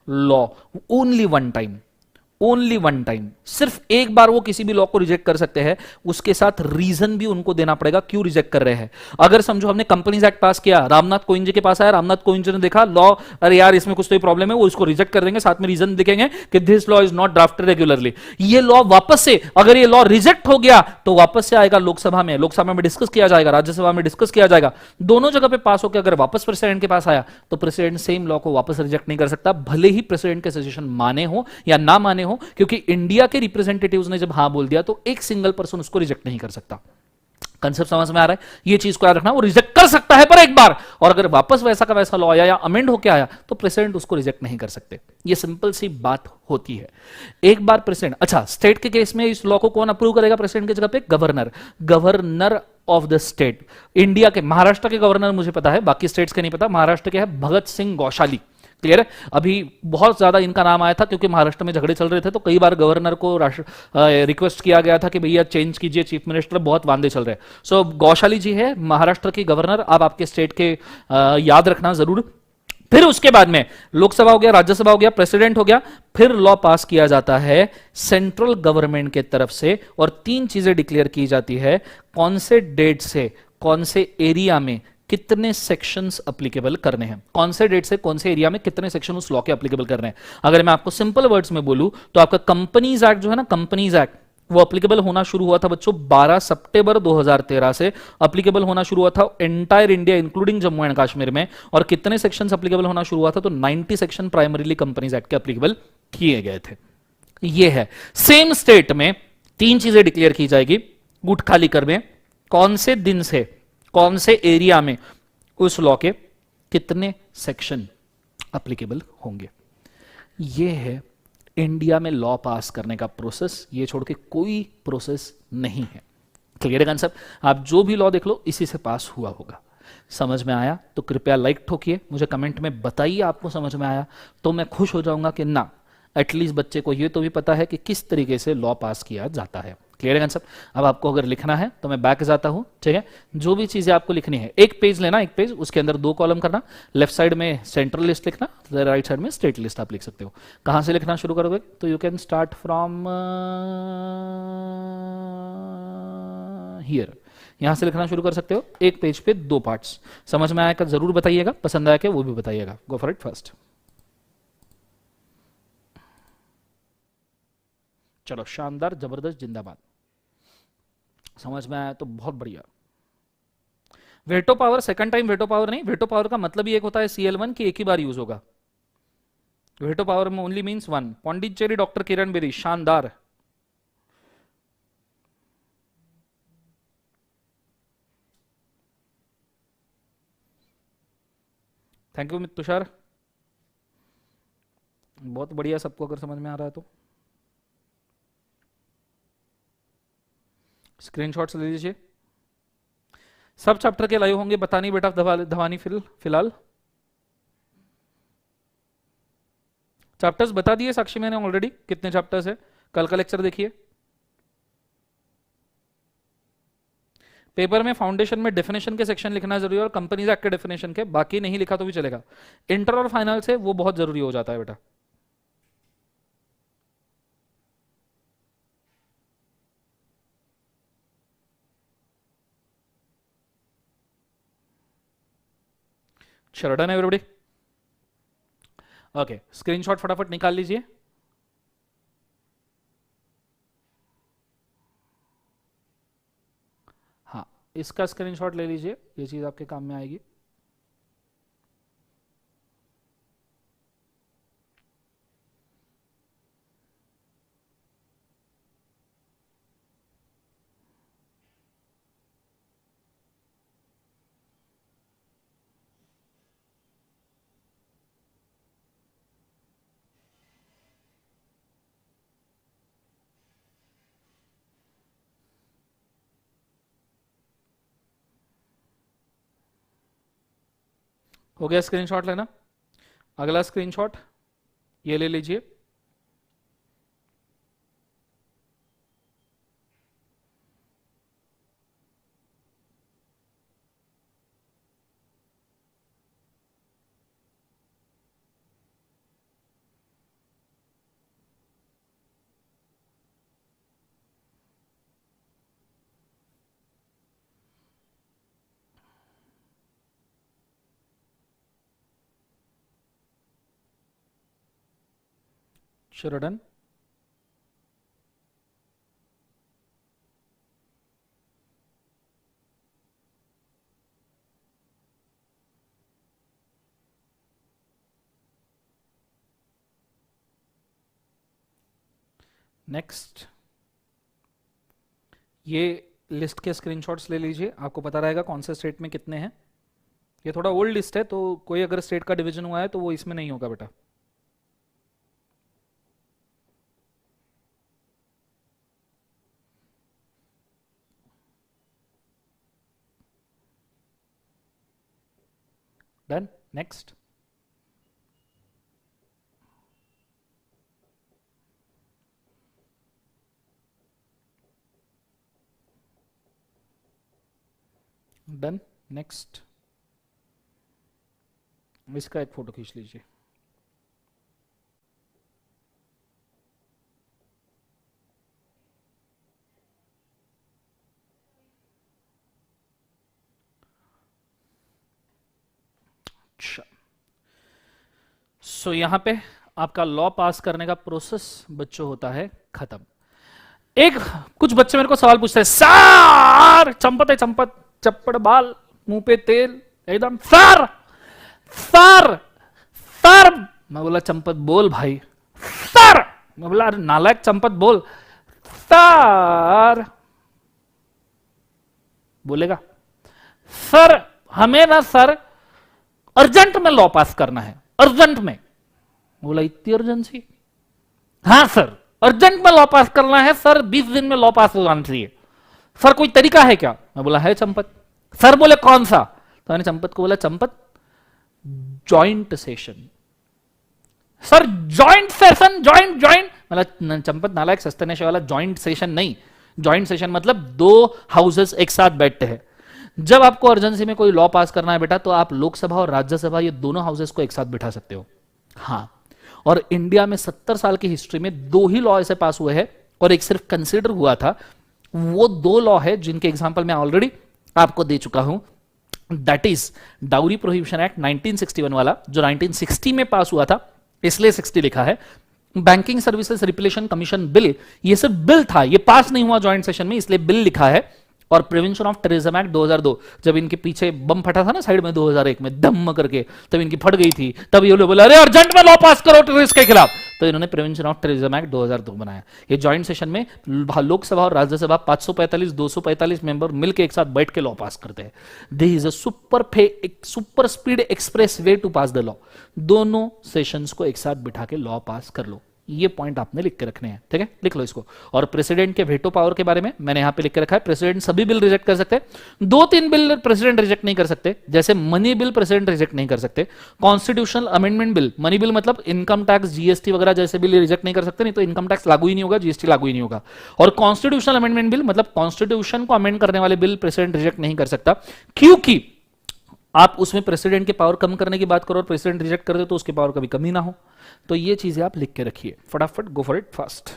law only one time, only one time, सिर्फ एक बार वो किसी भी लॉ को रिजेक्ट कर सकते हैं, उसके साथ रीजन भी उनको देना पड़ेगा क्यों रिजेक्ट कर रहे हैं। अगर समझो हमने कंपनीज एक्ट पास किया, रामनाथ कोविंद जी के पास आया, रामनाथ कोविंद जी ने देखा लॉ, अरे यार इसमें कुछ तो प्रॉब्लम है, वो इसको रिजेक्ट कर देंगे, साथ में रीजन दिखेंगे कि this law is not drafted regularly. ये लॉ वापस से, अगर ये लॉ रिजेक्ट हो गया तो वापस से आएगा लोकसभा में, लोकसभा में डिस्कस किया जाएगा, राज्यसभा में डिस्कस किया जाएगा, दोनों जगह पे पास होकर अगर वापस प्रेसिडेंट के पास आया तो प्रेसिडेंट सेम लॉ को वापस रिजेक्ट नहीं कर सकता, भले ही प्रेसिडेंट के सजेशन माने हो या ना माने हो, क्योंकि इंडिया के रिप्रेजेंटेटिव्स ने जब हां बोल दिया तो एक सिंगल पर्सन उसको रिजेक्ट नहीं कर सकता। कंसेप्ट समझ में आ रहा है? ये चीज को याद रखना, वो रिजेक्ट कर सकता है पर एक बार, और अगर वापस वैसा का वैसा लॉ आया या अमेंड होकर आया तो प्रेसिडेंट उसको रिजेक्ट नहीं कर सकते। ये सिंपल सी बात होती है। एक बार प्रेसिडेंट, अच्छा स्टेट के केस में इस लॉ को कौन अप्रूव करेगा प्रेसिडेंट की जगह पे? Governor, governor of the state. India के महाराष्ट्र के गवर्नर मुझे पता है, बाकी स्टेट्स के नहीं पता। महाराष्ट्र के है भगत सिंह गोशाली, क्लियर है? अभी बहुत ज्यादा इनका नाम आया था क्योंकि महाराष्ट्र में झगड़े चल रहे थे, तो कई बार गवर्नर को रिक्वेस्ट किया गया था कि भैया चेंज कीजिए चीफ मिनिस्टर, बहुत वांदे चल रहे हैं। सो गौशाली जी है महाराष्ट्र की गवर्नर, आप आपके स्टेट के याद रखना जरूर। फिर उसके बाद में लोकसभा हो गया, राज्यसभा हो गया, प्रेसिडेंट हो गया, फिर लॉ पास किया जाता है सेंट्रल गवर्नमेंट के तरफ से, और तीन चीजें डिक्लेयर की जाती है, कौन से डेट से कौन से एरिया में कितने सेक्शंस अप्लीकेबल करने हैं, कौन से डेट से कौन से एरिया में कितने सेक्शन उस लॉ के अप्लीकेबल करने हैं। अगर मैं आपको सिंपल वर्ड्स में बोलूं तो आपका कंपनीज एक्ट जो है ना, कंपनीज एक्ट, वो अप्लीकेबल होना शुरू हुआ था बच्चों 12 सितंबर 2013 से अप्लीकेबल होना शुरू हुआ था entire India including Jammu and Kashmir में। और कितने सेक्शंस अप्लीकेबल होना शुरू हुआ था? तो 90 सेक्शन प्राइमरीली कंपनीज एक्ट के अप्लीकेबल किए गए थे। ये है सेम स्टेट में तीन चीजें डिक्लेयर की जाएगी गुट खाली कर में, कौन से दिन से कौन से एरिया में उस लॉ के कितने सेक्शन अप्लीकेबल होंगे। यह है इंडिया में लॉ पास करने का प्रोसेस, ये छोड़ के कोई प्रोसेस नहीं है। क्लियर है कंसेप्ट? आप जो भी लॉ देख लो इसी से पास हुआ होगा। समझ में आया तो कृपया लाइक ठोकिए, मुझे कमेंट में बताइए आपको समझ में आया, तो मैं खुश हो जाऊंगा कि ना एटलीस्ट बच्चे को ये तो भी पता है कि किस तरीके से लॉ पास किया जाता है। क्लियर है कंसेप्ट? अब आपको अगर लिखना है तो मैं बैक जाता हूं, ठीक है? जो भी चीजें आपको लिखनी है, एक पेज लेना, एक पेज, उसके अंदर 2 कॉलम करना, लेफ्ट साइड में सेंट्रल लिस्ट लिखना, राइट साइड में स्टेट लिस्ट आप लिख सकते हो। कहां से लिखना शुरू करोगे? तो you can start from here, यहां से लिखना शुरू कर सकते हो। एक पेज पे 2 पार्ट्स। समझ में आया का जरूर बताइएगा, पसंद आया क्या वो भी बताइएगा। गो फॉर इट फर्स्ट। चलो शानदार, जबरदस्त, जिंदाबाद। समझ में आया तो बहुत बढ़िया। Veto power, second time veto power नहीं, वेटो पावर का मतलब ही एक होता है CL1 की एक ही बार यूज होगा। वेटो पावर में only means 1। Pondicherry doctor Kiran Bedi, शानदार। थैंक यू तुषार, बहुत बढ़िया। सबको अगर समझ में आ रहा है तो स्क्रीनशॉट्स ले लीजिए। सब चैप्टर के लाइव होंगे, बता नहीं बेटा धवानी फिलहाल चैप्टर्स बता दिए साक्षी मैंने ऑलरेडी, कितने चैप्टर्स है। कल का लेक्चर देखिए। पेपर में फाउंडेशन में डेफिनेशन के सेक्शन लिखना जरूरी है और कंपनीज एक्ट के डेफिनेशन के, बाकी नहीं लिखा तो भी चलेगा। इंटर और फाइनल से वो बहुत जरूरी हो जाता है बेटा। Done everybody? ओके, स्क्रीनशॉट फटाफट निकाल लीजिए। हाँ, इसका स्क्रीनशॉट ले लीजिए, ये चीज आपके काम में आएगी। हो गया स्क्रीनशॉट लेना। अगला स्क्रीनशॉट ये ले लीजिए। चलो डन। नेक्स्ट, ये लिस्ट के स्क्रीनशॉट्स ले लीजिए, आपको पता रहेगा कौन से स्टेट में कितने हैं। ये थोड़ा ओल्ड लिस्ट है, तो कोई अगर स्टेट का डिवीजन हुआ है तो वो इसमें नहीं होगा बेटा। डन। Next, done. नेक्स्ट, इसका एक फोटो खींच लीजिए। अच्छा, सो यहां पे आपका लॉ पास करने का प्रोसेस बच्चों होता है खत्म। एक कुछ बच्चे मेरे को सवाल पूछते हैं, सर चंपत है चंपत, चप्पड़ बाल, मुंह पे तेल, एकदम सर सर सर। मैं बोला चंपत बोल भाई, सर। मैं बोला अरे नालायक चंपत बोल, सर। बोलेगा सर हमें ना सर अर्जेंट में लॉ पास करना है, अर्जेंट में। बोला इतनी अर्जेंसी? हाँ सर अर्जेंट में लॉ पास करना है सर, 20 दिन में लॉ पास हो जाना चाहिए। सर कोई तरीका है क्या? मैं बोला है चंपत। सर बोले कौन सा? तो मैंने चंपत को बोला Champat joint session. Sir joint session, joint joint. मतलब चंपत नालायक सस्ते नशे वाला, जॉइंट सेशन नहीं। जॉइंट सेशन मतलब दो हाउसेस एक साथ बैठते हैं। जब आपको अर्जेंसी में कोई लॉ पास करना है बेटा, तो आप लोकसभा और राज्यसभा ये दोनों हाउसेस को एक साथ बिठा सकते हो। हाँ, और इंडिया में 70 साल की हिस्ट्री में 2 ही लॉ ऐसे पास हुए हैं, और एक सिर्फ कंसिडर हुआ था। वो 2 लॉ है जिनके एग्जाम्पल मैं ऑलरेडी आपको दे चुका हूं। That is dowry prohibition act 1961 वाला, जो 1960 में पास हुआ था, इसलिए 60 लिखा है। बैंकिंग सर्विसेज रिपलेशन कमीशन बिल, ये सिर्फ बिल था, ये पास नहीं हुआ जॉइंट सेशन में, इसलिए बिल लिखा है। और प्रिवेंशन ऑफ टेररिज्म एक्ट 2002, जब इनके पीछे बम फटा था ना साइड में 2001 में धम्म करके, तब इनकी फट गई थी, तब ये लोग बोले अरे अर्जेंट में लॉ पास करो टेररिस्ट के खिलाफ, तो इन्होंने प्रिवेंशन ऑफ टेररिज्म एक्ट 2002 बनाया। ये जॉइंट सेशन में लोकसभा और राज्यसभा 545 245 मेंबर मिलकर एक साथ बैठ के लॉ पास करते हैं। This is a super speed expressway to pass the law. दोनों सेशंस को एक साथ बिठा के लॉ पास कर लो। ये पॉइंट आपने लिख के रखने हैं, ठीक है, लिख लो इसको। और प्रेसिडेंट के वेटो पावर के बारे में मैंने यहां पे लिख के रखा है, प्रेसिडेंट सभी बिल रिजेक्ट कर सकते हैं। 2-3 बिल प्रेसिडेंट रिजेक्ट नहीं कर सकते, जैसे मनी बिल प्रेसिडेंट रिजेक्ट नहीं कर सकते। Constitutional amendment bill, money bill मतलब इनकम टैक्स, जीएसटी वगैरह जैसे बिल रिजेक्ट नहीं कर सकते, नहीं तो इनकम टैक्स लागू ही नहीं होगा, जीएसटी लागू ही नहीं होगा। और कॉन्स्टिट्यूशनल अमेंडमेंट बिल मतलब कॉन्स्टिट्यूशन को अमेंड करने वाले बिल प्रेसिडेंट रिजेक्ट नहीं कर सकता, क्योंकि आप उसमें प्रेसिडेंट की पावर कम करने की बात करो और प्रेसिडेंट रिजेक्ट कर दे तो उसकी पावर कभी कमी ना हो। तो ये चीजें आप लिख के रखिए फटाफट, go for it fast.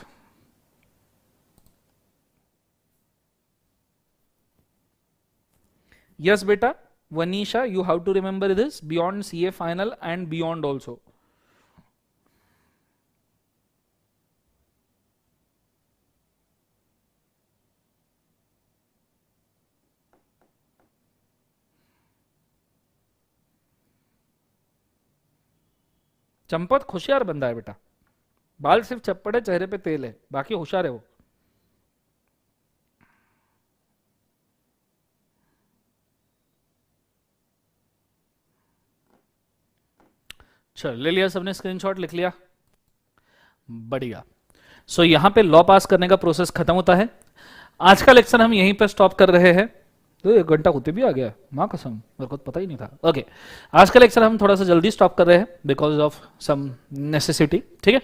Yes बेटा Vanisha, you have to remember this beyond CA final and beyond also. Champat होशियार बंदा है बेटा, बाल सिर्फ चप्पड़ है, चेहरे पे तेल है, बाकी होशियार है वो। चल ले लिया सबने स्क्रीनशॉट, लिख लिया, बढ़िया। सो यहां पे लॉ पास करने का प्रोसेस खत्म होता है। आज का लेक्चर हम यहीं पे स्टॉप कर रहे हैं। तो 1 घंटा होते भी आ गया, माँ कसम, मेरे को पता ही नहीं था। ओके, आज का लेक्चर हम थोड़ा सा जल्दी स्टॉप कर रहे हैं बिकॉज ऑफ सम नेसेसिटी, ठीक है।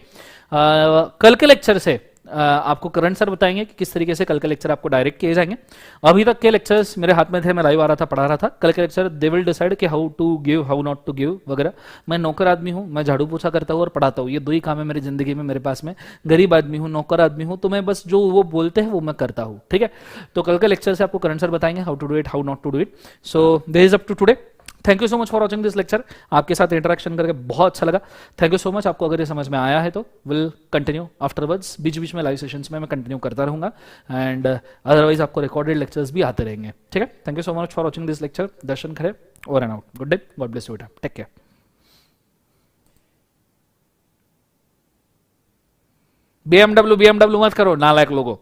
कल के लेक्चर से आपको करंट सर बताएंगे कि किस तरीके से कल के लेक्चर आपको डायरेक्ट किए जाएंगे। अभी तक के लेक्चर्स मेरे हाथ में थे, मैं लाइव आ रहा था, पढ़ा रहा था। कल के लेक्चर दे विल डिसाइड कि how to give, how not to give वगैरह। मैं नौकर आदमी हूँ, मैं झाड़ू पोछा करता हूँ और पढ़ाता हूँ, ये 2 ही काम है मेरी जिंदगी में। मेरे पास में गरीब आदमी हूँ, नौकर आदमी हूँ, तो मैं बस जो वो बोलते हैं वो मैं करता हूँ, ठीक है। तो कल के लेक्चर से आपको करंट सर बताएंगे how to do it, how not to do it. So this is up to today. Thank you so much for watching this lecture. आपके साथ इंटरेक्शन करके बहुत अच्छा लगा। Thank you so much. आपको अगर ये समझ में आया है तो विल कंटिन्यू आफ्टरवर्ड्स, बीच बीच में लाइव सेशंस में मैं कंटिन्यू करता रहूंगा, एंड अदरवाइज आपको रिकॉर्डेड लेक्चर्स भी आते रहेंगे। ठीक है, thank you so much for watching this lecture. Darshan Khare, over and out. Good day, God bless you, take care. BMW मत करो नालायक लोगों।